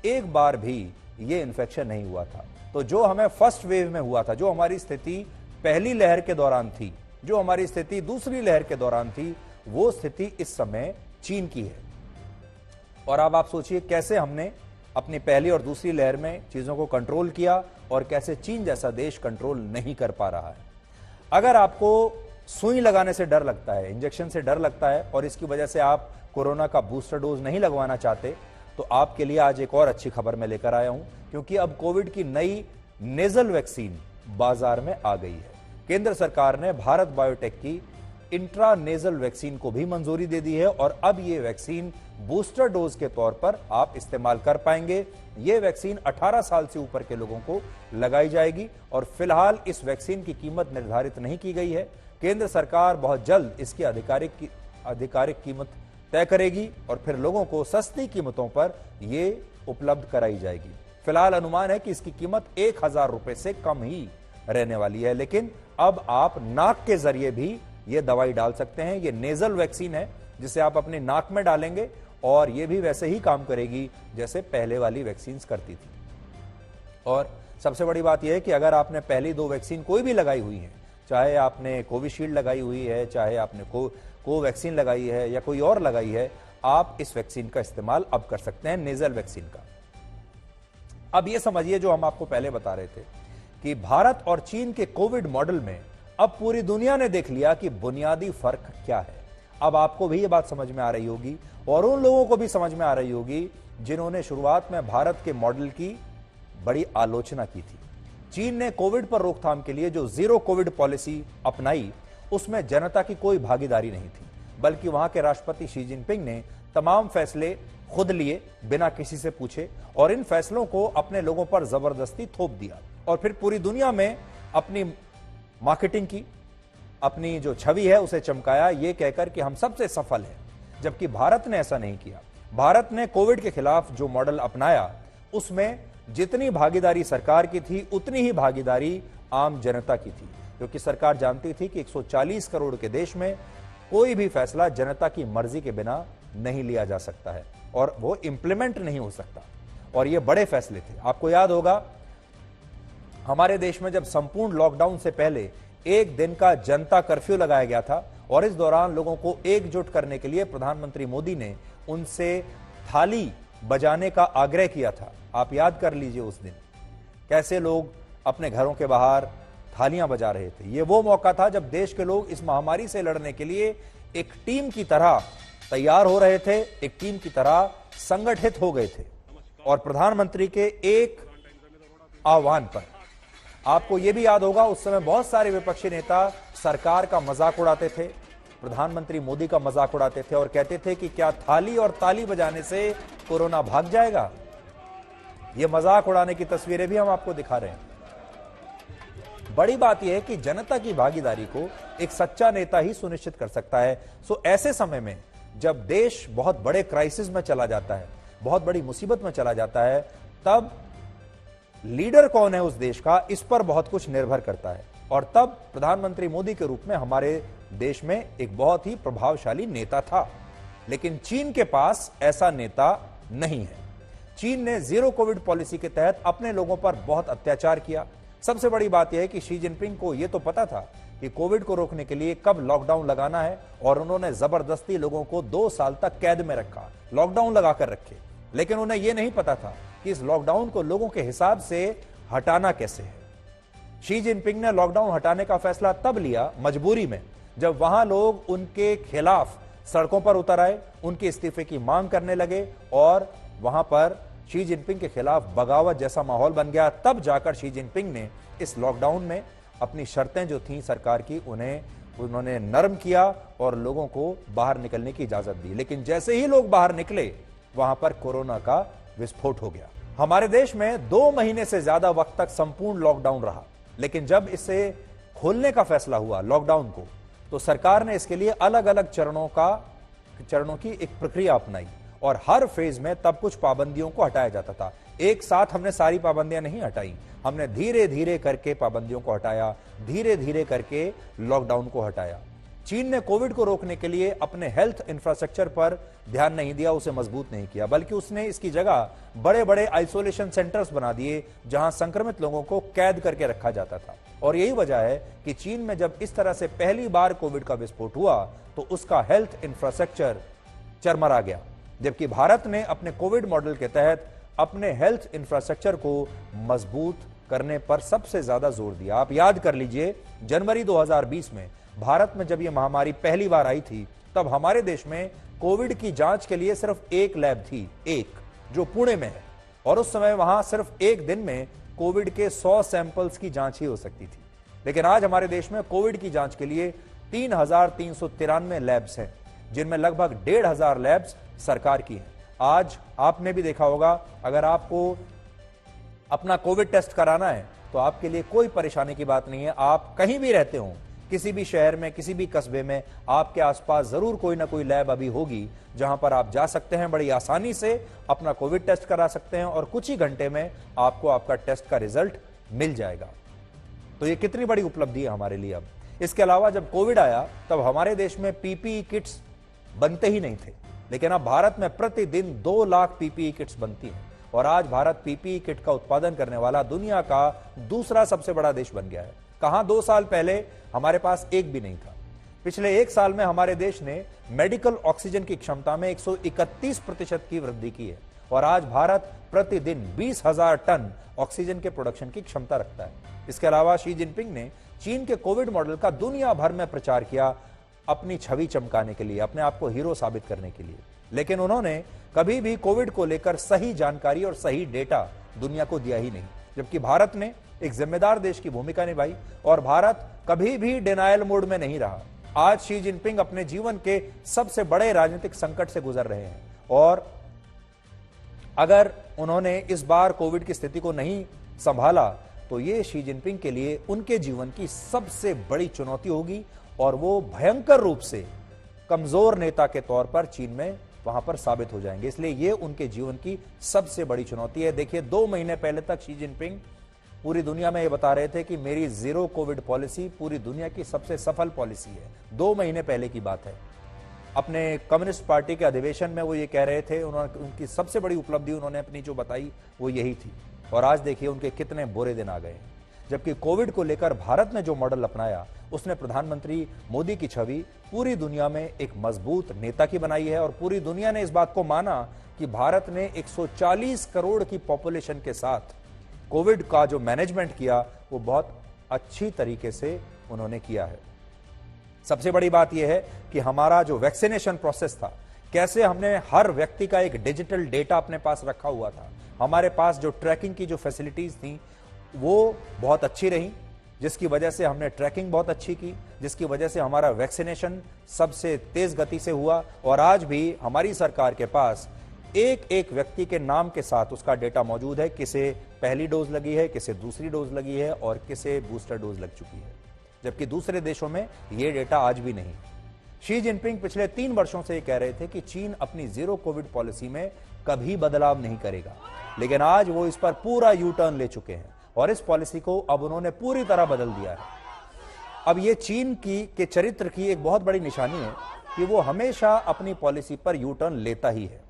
एक बार भी ये इन्फेक्शन नहीं हुआ था। तो जो हमें फर्स्ट वेव में हुआ था, जो हमारी स्थिति पहली लहर के दौरान थी, जो हमारी स्थिति दूसरी लहर के दौरान थी, वो स्थिति इस समय चीन की है। और अब आप सोचिए कैसे हमने अपनी पहली और दूसरी लहर में चीजों को कंट्रोल किया और कैसे चीन जैसा देश कंट्रोल नहीं कर पा रहा है। अगर आपको सुई लगाने से डर लगता है, इंजेक्शन से डर लगता है, और इसकी वजह से आप कोरोना का बूस्टर डोज नहीं लगवाना चाहते, तो आपके लिए आज एक और अच्छी खबर मैं लेकर आया हूं, क्योंकि अब कोविड की नई नेजल वैक्सीन बाजार में आ गई है। केंद्र सरकार ने भारत बायोटेक की इंट्रानेजल वैक्सीन को भी मंजूरी दे दी है, और अब यह वैक्सीन बूस्टर डोज के तौर पर आप इस्तेमाल कर पाएंगे। यह वैक्सीन 18 साल से ऊपर के लोगों को लगाई जाएगी, और फिलहाल इस वैक्सीन की कीमत निर्धारित नहीं की गई है। केंद्र सरकार बहुत जल्द इसकी आधिकारिक कीमत तय करेगी और फिर लोगों को सस्ती कीमतों पर यह उपलब्ध कराई जाएगी। फिलहाल अनुमान है कि इसकी कीमत 1000 रुपए से कम ही रहने वाली है, लेकिन अब आप नाक के जरिए भी ये दवाई डाल सकते हैं। ये नेजल वैक्सीन है जिसे आप अपने नाक में डालेंगे, और ये भी वैसे ही काम करेगी जैसे पहले वाली वैक्सीन करती थी। और सबसे बड़ी बात यह है कि अगर आपने पहली 2 वैक्सीन कोई भी लगाई हुई है, चाहे आपने कोविशील्ड लगाई हुई है, चाहे आपने कोवैक्सीन लगाई है या कोई और लगाई है, आप इस वैक्सीन का इस्तेमाल अब कर सकते हैं, नेजल वैक्सीन का। अब ये समझिए जो हम आपको पहले बता रहे थे कि भारत और चीन के कोविड मॉडल में अब पूरी दुनिया ने देख लिया कि बुनियादी फर्क क्या है। अब आपको भी ये बात समझ में आ रही होगी, और उन लोगों को भी समझ में आ रही होगी जिन्होंने शुरुआत में भारत के मॉडल की बड़ी आलोचना की थी। चीन ने कोविड पर रोकथाम के लिए जो जीरो कोविड पॉलिसी अपनाई, उसमें जनता की कोई भागीदारी नहीं थी, बल्कि वहां के राष्ट्रपति शी जिनपिंग ने तमाम फैसले खुद लिए बिना किसी से पूछे, और इन फैसलों को अपने लोगों पर जबरदस्ती थोप दिया, और फिर पूरी दुनिया में अपनी मार्केटिंग की, अपनी जो छवि है उसे चमकाया, ये कहकर कि हम सबसे सफल हैं। जबकि भारत ने ऐसा नहीं किया। भारत ने कोविड के खिलाफ जो मॉडल अपनाया, उसमें जितनी भागीदारी सरकार की थी उतनी ही भागीदारी आम जनता की थी, क्योंकि सरकार जानती थी कि 140 करोड़ के देश में कोई भी फैसला जनता की मर्जी के बिना नहीं लिया जा सकता है, और वो इंप्लीमेंट नहीं हो सकता। और ये बड़े फैसले थे। आपको याद होगा हमारे देश में जब संपूर्ण लॉकडाउन से पहले एक दिन का जनता कर्फ्यू लगाया गया था, और इस दौरान लोगों को एकजुट करने के लिए प्रधानमंत्री मोदी ने उनसे थाली बजाने का आग्रह किया था। आप याद कर लीजिए उस दिन कैसे लोग अपने घरों के बाहर थालियां बजा रहे थे। यह वो मौका था जब देश के लोग इस महामारी से लड़ने के लिए एक टीम की तरह तैयार हो रहे थे, एक टीम की तरह संगठित हो गए थे। और प्रधानमंत्री के एक आह्वान पर, आपको यह भी याद होगा, उस समय बहुत सारे विपक्षी नेता सरकार का मजाक उड़ाते थे, प्रधानमंत्री मोदी का मजाक उड़ाते थे, और कहते थे कि क्या थाली और ताली बजाने से कोरोना भाग जाएगा। यह मजाक उड़ाने की तस्वीरें भी हम आपको दिखा रहे हैं। बड़ी बात यह है कि जनता की भागीदारी को एक सच्चा नेता ही सुनिश्चित कर सकता है। सो ऐसे समय में जब देश बहुत बड़े क्राइसिस में चला जाता है, बहुत बड़ी मुसीबत में चला जाता है, तब लीडर कौन है उस देश का, इस पर बहुत कुछ निर्भर करता है। और तब प्रधानमंत्री मोदी के रूप में हमारे देश में एक बहुत ही प्रभावशाली नेता था, लेकिन चीन के पास ऐसा नेता नहीं है। चीन ने जीरो कोविड पॉलिसी के तहत अपने लोगों पर बहुत अत्याचार किया। सबसे बड़ी बात यह है कि शी जिनपिंग को यह तो पता था कि कोविड को रोकने के लिए कब लॉकडाउन लगाना है, और उन्होंने जबरदस्ती लोगों को 2 साल तक कैद में रखा, लॉकडाउन लगाकर रखे। लेकिन उन्हें यह नहीं पता था कि इस लॉकडाउन को लोगों के हिसाब से हटाना कैसे है। शी जिनपिंग ने लॉकडाउन हटाने का फैसला तब लिया मजबूरी में, जब वहां लोग उनके खिलाफ सड़कों पर उतर आए, उनके इस्तीफे की मांग करने लगे और वहां पर शी जिनपिंग के खिलाफ बगावत जैसा माहौल बन गया। तब जाकर शी जिनपिंग ने इस लॉकडाउन में अपनी शर्तें जो थी सरकार की, उन्होंने नरम किया और लोगों को बाहर निकलने की इजाजत दी। लेकिन जैसे ही लोग बाहर निकले, वहां पर कोरोना का विस्फोट हो गया। हमारे देश में 2 महीने से ज्यादा वक्त तक संपूर्ण लॉकडाउन रहा, लेकिन जब इसे खोलने का फैसला हुआ लॉकडाउन को, तो सरकार ने इसके लिए अलग अलग चरणों की एक प्रक्रिया अपनाई, और हर फेज में तब कुछ पाबंदियों को हटाया जाता था। एक साथ हमने सारी पाबंदियां नहीं हटाई, हमने धीरे धीरे करके पाबंदियों को हटाया, धीरे धीरे करके लॉकडाउन को हटाया। चीन ने कोविड को रोकने के लिए अपने हेल्थ इंफ्रास्ट्रक्चर पर ध्यान नहीं दिया, उसे मजबूत नहीं किया, बल्कि उसने इसकी जगह बड़े बड़े आइसोलेशन सेंटर्स बना दिए, जहां संक्रमित लोगों को कैद करके रखा जाता था। और यही वजह है कि चीन में जब इस तरह से पहली बार कोविड का विस्फोट हुआ, तो उसका हेल्थ इंफ्रास्ट्रक्चर चरमरा गया, जबकि भारत ने अपने कोविड मॉडल के तहत अपने हेल्थ इंफ्रास्ट्रक्चर को मजबूत करने पर सबसे ज्यादा जोर दिया। आप याद कर लीजिए, जनवरी 2020 में भारत में जब यह महामारी पहली बार आई थी, तब हमारे देश में कोविड की जांच के लिए सिर्फ एक लैब थी, एक जो पुणे में है, और उस समय वहां सिर्फ एक दिन में कोविड के 100 सैंपल्स की जांच ही हो सकती थी। लेकिन आज हमारे देश में कोविड की जांच के लिए 3393 लैब्स हैं, जिनमें लगभग 1500 लैब्स सरकार की हैं। आज आपने भी देखा होगा, अगर आपको अपना कोविड टेस्ट कराना है तो आपके लिए कोई परेशानी की बात नहीं है। आप कहीं भी रहते हो, किसी भी शहर में, किसी भी कस्बे में, आपके आसपास जरूर कोई ना कोई लैब अभी होगी, जहां पर आप जा सकते हैं, बड़ी आसानी से अपना कोविड टेस्ट करा सकते हैं, और कुछ ही घंटे में आपको आपका टेस्ट का रिजल्ट मिल जाएगा। तो ये कितनी बड़ी उपलब्धि है हमारे लिए। अब इसके अलावा जब कोविड आया, तब हमारे देश में पीपीई किट्स बनते ही नहीं थे, लेकिन अब भारत में प्रतिदिन 2 लाख पीपीई किट्स बनती हैं, और आज भारत पीपीई किट का उत्पादन करने वाला दुनिया का दूसरा सबसे बड़ा देश बन गया है। कहां 2 साल पहले हमारे पास एक भी नहीं था। पिछले 1 साल में हमारे देश ने मेडिकल ऑक्सीजन की क्षमता में 131% की वृद्धि की है, और आज भारत प्रतिदिन 20,000 टन ऑक्सीजन के प्रोडक्शन की क्षमता रखता है। इसके अलावा शी जिनपिंग ने चीन के कोविड मॉडल का दुनिया भर में प्रचार किया, अपनी छवि चमकाने के लिए, अपने आप को हीरो साबित करने के लिए। लेकिन उन्होंने कभी भी कोविड को लेकर सही जानकारी और सही डेटा दुनिया को दिया ही नहीं, जबकि भारत ने एक जिम्मेदार देश की भूमिका निभाई, और भारत कभी भी डिनायल मोड में नहीं रहा। आज शी जिनपिंग अपने जीवन के सबसे बड़े राजनीतिक संकट से गुजर रहे हैं, और अगर उन्होंने इस बार कोविड की स्थिति को नहीं संभाला, तो ये शी जिनपिंग के लिए उनके जीवन की सबसे बड़ी चुनौती होगी, और वो भयंकर रूप से कमजोर नेता के तौर पर चीन में वहां पर साबित हो जाएंगे। इसलिए ये उनके जीवन की सबसे बड़ी चुनौती है। देखिए, 2 महीने पहले तक शी जिनपिंग पूरी दुनिया में ये बता रहे थे कि मेरी जीरो कोविड पॉलिसी पूरी दुनिया की सबसे सफल पॉलिसी है। 2 महीने पहले की बात है। अपने कम्युनिस्ट पार्टी के अधिवेशन में वो ये कह रहे थे, उनकी सबसे बड़ी उपलब्धि उन्होंने अपनी जो बताई वो यही थी, और आज देखिए उनके कितने बुरे दिन आ गए। जबकि कोविड को लेकर भारत ने जो मॉडल अपनाया, उसने प्रधानमंत्री मोदी की छवि पूरी दुनिया में एक मजबूत नेता की बनाई है, और पूरी दुनिया ने इस बात को माना कि भारत ने 140 करोड़ की पॉपुलेशन के साथ कोविड का जो मैनेजमेंट किया, वो बहुत अच्छी तरीके से उन्होंने किया है। सबसे बड़ी बात यह है कि हमारा जो वैक्सीनेशन प्रोसेस था, कैसे हमने हर व्यक्ति का एक डिजिटल डेटा अपने पास रखा हुआ था, हमारे पास जो ट्रैकिंग की जो फैसिलिटीज थी वो बहुत अच्छी रही, जिसकी वजह से हमने ट्रैकिंग बहुत अच्छी की, जिसकी वजह से हमारा वैक्सीनेशन सबसे तेज गति से हुआ, और आज भी हमारी सरकार के पास एक एक व्यक्ति के नाम के साथ उसका डेटा मौजूद है, किसे पहली डोज लगी है, किसे दूसरी डोज लगी है, और किसे बूस्टर डोज लग चुकी है। जबकि दूसरे देशों में यह डेटा आज भी नहीं। शी जिनपिंग पिछले 3 वर्षों से ये कह रहे थे कि चीन अपनी जीरो कोविड पॉलिसी में कभी बदलाव नहीं करेगा, लेकिन आज वो इस पर पूरा यू टर्न ले चुके हैं और इस पॉलिसी को अब उन्होंने पूरी तरह बदल दिया है। अब ये चीन के चरित्र की एक बहुत बड़ी निशानी है कि वो हमेशा अपनी पॉलिसी पर यू टर्न लेता ही है।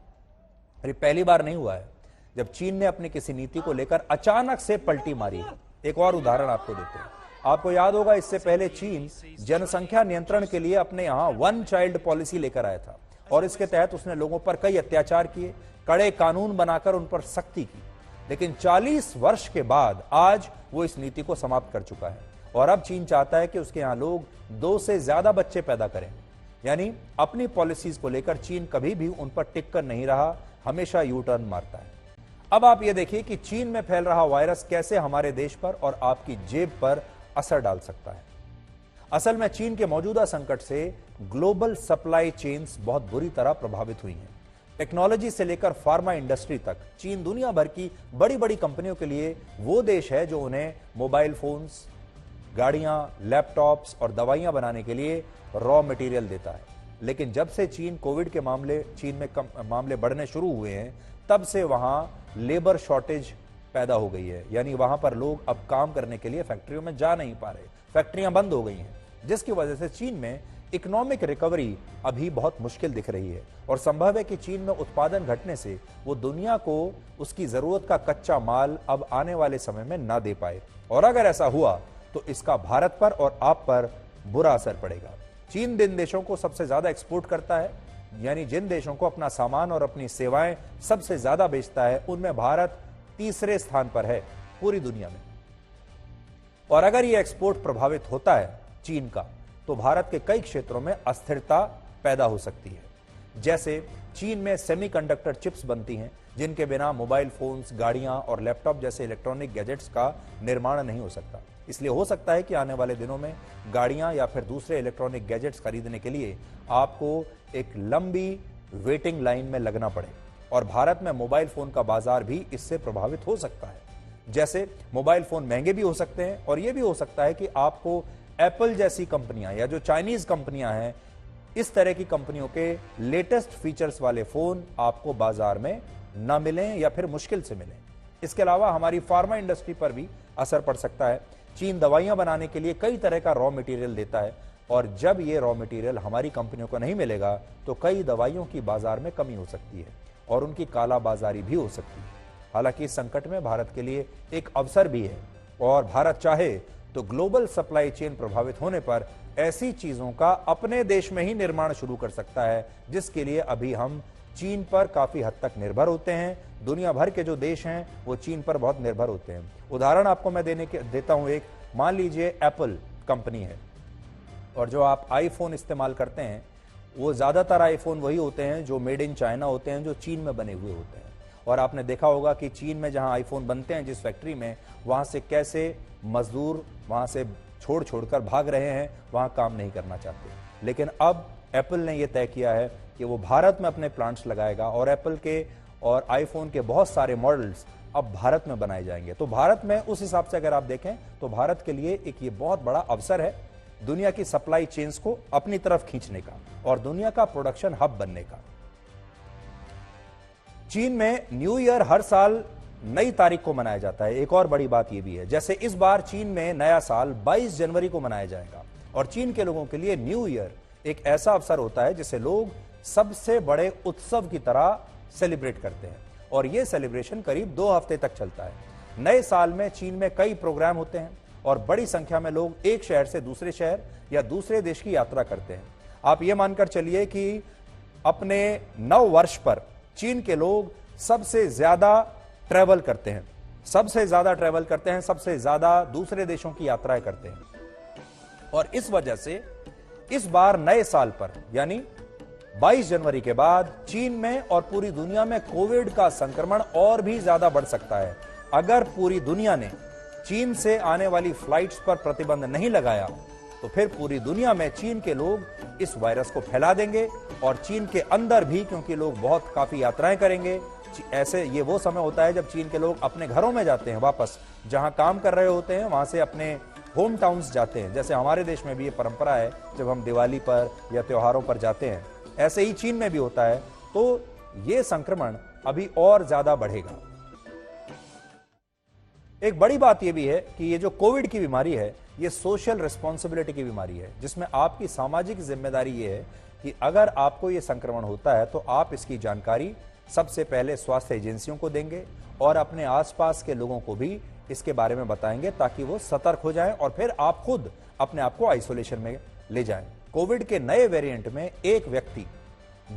ये पहली बार नहीं हुआ है जब चीन ने अपनी किसी नीति को लेकर अचानक से पलटी मारी है। एक और उदाहरण आपको देते हैं। आपको याद होगा, इससे पहले चीन जनसंख्या नियंत्रण के लिए अपने यहां वन चाइल्ड पॉलिसी लेकर आया था और इसके तहत उसने लोगों पर कई अत्याचार किए, कड़े कानून बनाकर उन पर सख्ती की। लेकिन 40 वर्ष के बाद आज वो इस नीति को समाप्त कर चुका है और अब चीन चाहता है कि उसके यहां लोग 2 से ज्यादा बच्चे पैदा करें। यानी अपनी पॉलिसीज को लेकर चीन कभी भी उन पर टिक कर नहीं रहा, हमेशा यू टर्न मारता है। अब आप ये देखिए कि चीन में फैल रहा वायरस कैसे हमारे देश पर और आपकी जेब पर असर डाल सकता है। असल में चीन के मौजूदा संकट से ग्लोबल सप्लाई चेन्स बहुत बुरी तरह प्रभावित हुई हैं। टेक्नोलॉजी से लेकर फार्मा इंडस्ट्री तक चीन दुनिया भर की बड़ी बड़ी कंपनियों के लिए वो देश है जो उन्हें मोबाइल फोन्स, गाड़ियां, लैपटॉप्स और दवाइयां बनाने के लिए रॉ मटेरियल देता है। लेकिन जब से कोविड के मामले चीन में मामले बढ़ने शुरू हुए हैं, तब से वहां लेबर शॉर्टेज पैदा हो गई है। यानी वहां पर लोग अब काम करने के लिए फैक्ट्रियों में जा नहीं पा रहे, फैक्ट्रियां बंद हो गई हैं, जिसकी वजह से चीन में इकोनॉमिक रिकवरी अभी बहुत मुश्किल दिख रही है और संभव है कि चीन में उत्पादन घटने से वो दुनिया को उसकी जरूरत का कच्चा माल अब आने वाले समय में ना दे पाए। और अगर ऐसा हुआ तो इसका भारत पर और आप पर बुरा असर पड़ेगा। चीन जिन देशों को सबसे ज्यादा एक्सपोर्ट करता है, यानी जिन देशों को अपना सामान और अपनी सेवाएं सबसे ज्यादा बेचता है, उनमें भारत तीसरे स्थान पर है पूरी दुनिया में। और अगर यह एक्सपोर्ट प्रभावित होता है चीन का, तो भारत के कई क्षेत्रों में अस्थिरता पैदा हो सकती है। जैसे चीन में सेमीकंडक्टर चिप्स बनती हैं, जिनके बिना मोबाइल फोन्स, गाड़ियां और लैपटॉप जैसे इलेक्ट्रॉनिक गैजेट्स का निर्माण नहीं हो सकता। इसलिए हो सकता है कि आने वाले दिनों में गाड़ियां या फिर दूसरे इलेक्ट्रॉनिक गैजेट्स खरीदने के लिए आपको एक लंबी वेटिंग लाइन में लगना पड़े और भारत में मोबाइल फोन का बाजार भी इससे प्रभावित हो सकता है। जैसे मोबाइल फोन महंगे भी हो सकते हैं और यह भी हो सकता है कि आपको एप्पल जैसी कंपनियां या जो चाइनीज कंपनियां हैं, इस तरह की कंपनियों के लेटेस्ट फीचर्स वाले फोन आपको बाजार में न मिलें या फिर मुश्किल से मिलें। इसके अलावा हमारी फार्मा इंडस्ट्री पर भी असर पड़ सकता है। चीन दवाइयां बनाने के लिए कई तरह का रॉ मटेरियल देता है और जब ये रॉ मटेरियल हमारी कंपनियों को नहीं मिलेगा तो कई दवाइयों की बाजार में कमी हो सकती है और उनकी कालाबाजारी भी हो सकती है। हालांकि इस संकट में भारत के लिए एक अवसर भी है और भारत चाहे तो ग्लोबल सप्लाई चेन प्रभावित होने पर ऐसी चीजों का अपने देश में ही निर्माण शुरू कर सकता है, जिसके लिए अभी हम चीन पर काफी हद तक निर्भर होते हैं। दुनिया भर के जो देश हैं वो चीन पर बहुत निर्भर होते हैं। उदाहरण आपको मैं देता हूं एक। मान लीजिए एप्पल कंपनी है और जो आप आईफोन इस्तेमाल करते हैं, वो ज्यादातर आईफोन वही होते हैं जो मेड इन चाइना होते हैं, जो चीन में बने हुए होते हैं। और आपने देखा होगा कि चीन में जहां आईफोन बनते हैं, जिस फैक्ट्री में, वहां से कैसे मजदूर वहां से छोड़कर भाग रहे हैं, वहां काम नहीं करना चाहते। लेकिन अब एप्पल ने यह तय किया है कि वो भारत में अपने प्लांट्स लगाएगा और एप्पल के और आईफोन के बहुत सारे मॉडल्स अब भारत में बनाए जाएंगे। तो भारत में उस हिसाब से अगर आप देखें तो भारत के लिए एक ये बहुत बड़ा अवसर है दुनिया की सप्लाई चेन्स को अपनी तरफ खींचने का और दुनिया का प्रोडक्शन हब बनने का। चीन में न्यू ईयर हर साल नई तारीख को मनाया जाता है। एक और बड़ी बात यह भी है, जैसे इस बार चीन में नया साल 22 जनवरी को मनाया जाएगा और चीन के लोगों के लिए न्यू ईयर एक ऐसा अवसर होता है जिसे लोग सबसे बड़े उत्सव की तरह सेलिब्रेट करते हैं और यह सेलिब्रेशन करीब 2 हफ्ते तक चलता है। नए साल में चीन में कई प्रोग्राम होते हैं और बड़ी संख्या में लोग एक शहर से दूसरे शहर या दूसरे देश की यात्रा करते हैं। आप यह मानकर चलिए कि अपने नव वर्ष पर चीन के लोग सबसे ज्यादा ट्रैवल करते हैं, सबसे ज्यादा दूसरे देशों की यात्राएं करते हैं। और इस वजह से इस बार नए साल पर यानी 22 जनवरी के बाद चीन में और पूरी दुनिया में कोविड का संक्रमण और भी ज्यादा बढ़ सकता है। अगर पूरी दुनिया ने चीन से आने वाली फ्लाइट्स पर प्रतिबंध नहीं लगाया तो फिर पूरी दुनिया में चीन के लोग इस वायरस को फैला देंगे और चीन के अंदर भी, क्योंकि लोग काफी यात्राएं करेंगे। ऐसे ये वो समय होता है जब चीन के लोग अपने घरों में जाते हैं वापस, जहां काम कर रहे होते हैं, वहां से अपने होम टाउन्स जाते हैं, जैसे हमारे देश में भी ये परंपरा है जब हम दिवाली पर या त्योहारों पर जाते हैं, ऐसे ही चीन में भी होता है, तो ये संक्रमण अभी और ज्यादा बढ़ेगा। एक बड़ी बात यह भी है कि ये जो कोविड की बीमारी है, ये सोशल रिस्पॉन्सिबिलिटी की बीमारी है, जिसमें आपकी सामाजिक जिम्मेदारी ये है कि अगर आपको ये संक्रमण होता है तो आप इसकी जानकारी सबसे पहले स्वास्थ्य एजेंसियों को देंगे और अपने आसपास के लोगों को भी इसके बारे में बताएंगे ताकि वो सतर्क हो जाएं और फिर आप खुद अपने आप को आइसोलेशन में ले जाएं। कोविड के नए वेरिएंट में एक व्यक्ति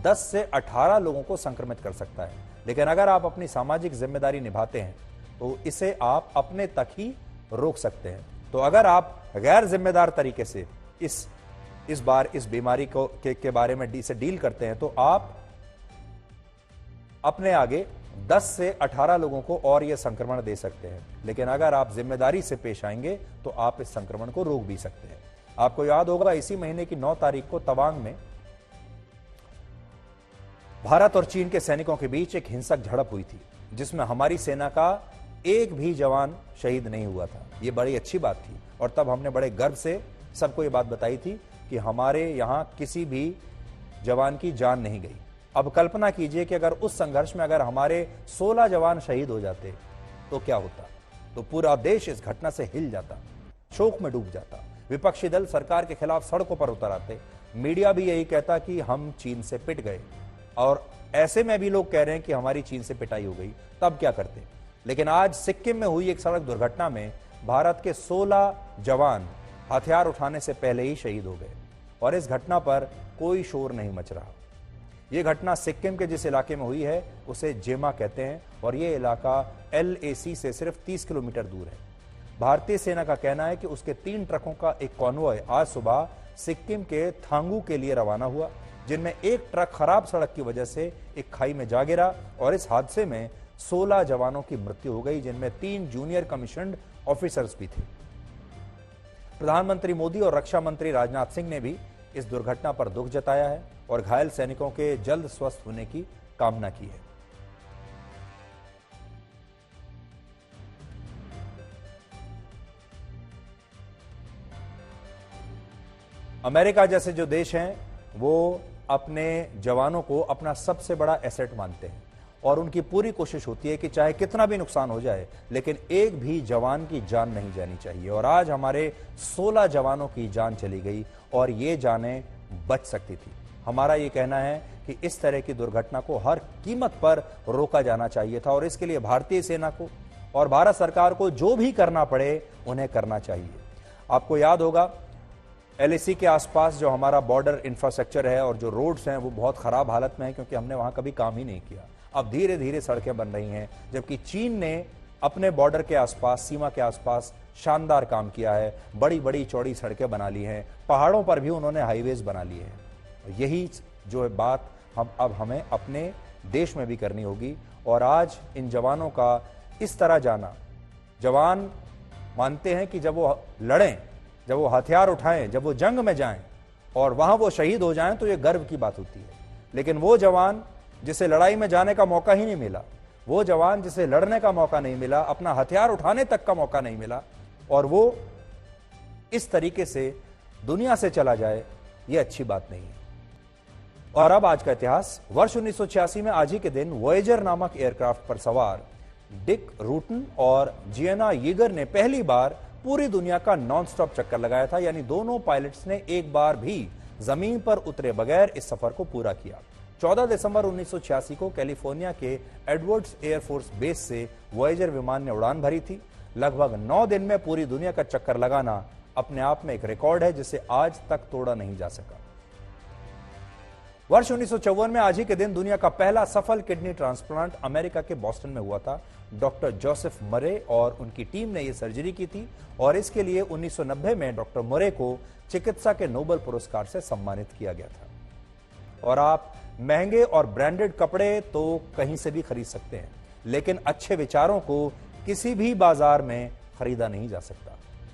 10 से 18 लोगों को संक्रमित कर सकता है, लेकिन अगर आप अपनी सामाजिक जिम्मेदारी निभाते हैं तो इसे आप अपने तक ही रोक सकते हैं। तो अगर आप गैर जिम्मेदार तरीके से इस बार इस बीमारी को के बारे में से डील करते हैं तो आप अपने आगे 10 से 18 लोगों को और यह संक्रमण दे सकते हैं, लेकिन अगर आप जिम्मेदारी से पेश आएंगे तो आप इस संक्रमण को रोक भी सकते हैं। आपको याद होगा इसी महीने की 9 तारीख को तवांग में भारत और चीन के सैनिकों के बीच एक हिंसक झड़प हुई थी, जिसमें हमारी सेना का एक भी जवान शहीद नहीं हुआ था। यह बड़ी अच्छी बात थी और तब हमने बड़े गर्व से सबको यह बात बताई थी कि हमारे यहां किसी भी जवान की जान नहीं गई। अब कल्पना कीजिए कि अगर उस संघर्ष में अगर हमारे 16 जवान शहीद हो जाते तो क्या होता। तो पूरा देश इस घटना से हिल जाता, शोक में डूब जाता, विपक्षी दल सरकार के खिलाफ सड़कों पर उतर आते, मीडिया भी यही कहता कि हम चीन से पिट गए, और ऐसे में भी लोग कह रहे हैं कि हमारी चीन से पिटाई हो गई, तब क्या करते। लेकिन आज सिक्किम में हुई एक सड़क दुर्घटना में भारत के 16 जवान हथियार उठाने से पहले ही शहीद हो गए और इस घटना पर कोई शोर नहीं मच रहा। यह घटना सिक्किम के जिस इलाके में हुई है उसे जेमा कहते हैं और यह इलाका LAC से सिर्फ 30 किलोमीटर दूर है। भारतीय सेना का कहना है कि उसके 3 ट्रकों का एक कॉन्वॉय आज सुबह सिक्किम के थांगू के लिए रवाना हुआ, जिनमें एक ट्रक खराब सड़क की वजह से एक खाई में जा गिरा और इस हादसे में 16 जवानों की मृत्यु हो गई, जिनमें 3 जूनियर कमीशन्ड ऑफिसर्स भी थे। प्रधानमंत्री मोदी और रक्षा मंत्री राजनाथ सिंह ने भी इस दुर्घटना पर दुख जताया है और घायल सैनिकों के जल्द स्वस्थ होने की कामना की है। अमेरिका जैसे जो देश हैं वो अपने जवानों को अपना सबसे बड़ा एसेट मानते हैं और उनकी पूरी कोशिश होती है कि चाहे कितना भी नुकसान हो जाए लेकिन एक भी जवान की जान नहीं जानी चाहिए। और आज हमारे 16 जवानों की जान चली गई और ये जानें बच सकती थी। हमारा ये कहना है कि इस तरह की दुर्घटना को हर कीमत पर रोका जाना चाहिए था और इसके लिए भारतीय सेना को और भारत सरकार को जो भी करना पड़े उन्हें करना चाहिए। आपको याद होगा LAC के आसपास जो हमारा बॉर्डर इंफ्रास्ट्रक्चर है और जो रोड्स हैं वो बहुत खराब हालत में है क्योंकि हमने वहां कभी काम ही नहीं किया। अब धीरे धीरे सड़कें बन रही हैं, जबकि चीन ने अपने बॉर्डर के आसपास, सीमा के आसपास शानदार काम किया है। बड़ी बड़ी चौड़ी सड़कें बना ली हैं, पहाड़ों पर भी उन्होंने हाईवेज बना लिए हैं। यही जो है बात अब हमें अपने देश में भी करनी होगी। और आज इन जवानों का इस तरह जाना, जवान मानते हैं कि जब वो लड़ें, जब वो हथियार उठाएं, जब वो जंग में जाएं और वहां वो शहीद हो जाएं तो ये गर्व की बात होती है। लेकिन वो जवान जिसे लड़ाई में जाने का मौका ही नहीं मिला, वो जवान जिसे लड़ने का मौका नहीं मिला, अपना हथियार उठाने तक का मौका नहीं मिला और वो इस तरीके से दुनिया से चला जाए, ये अच्छी बात नहीं है। और अब आज का इतिहास। वर्ष 1986 में आज ही के दिन वॉयेजर नामक एयरक्राफ्ट पर सवार डिक रूटन और जियाना यीगर ने पहली बार पूरी दुनिया का नॉन स्टॉप चक्कर लगाया था, यानी दोनों पायलट्स ने एक बार भी जमीन पर उतरे बगैर इस सफर को पूरा किया। 14 दिसंबर 1986 को कैलिफोर्निया के एडवर्ड्स एयरफोर्स बेस से वॉयेजर विमान ने उड़ान भरी थी। लगभग 9 दिन में पूरी दुनिया का चक्कर लगाना अपने आप में एक रिकॉर्ड है जिसे आज तक तोड़ा नहीं जा सका। वर्ष 1954 में आज ही के दिन दुनिया का पहला सफल किडनी ट्रांसप्लांट अमेरिका के बॉस्टन में हुआ था। डॉक्टर जोसेफ मरे और उनकी टीम ने यह सर्जरी की थी और इसके लिए 1990 में डॉक्टर मरे को चिकित्सा के नोबेल पुरस्कार से सम्मानित किया गया था। और आप महंगे और ब्रांडेड कपड़े तो कहीं से भी खरीद सकते हैं, लेकिन अच्छे विचारों को किसी भी बाजार में खरीदा नहीं जा सकता।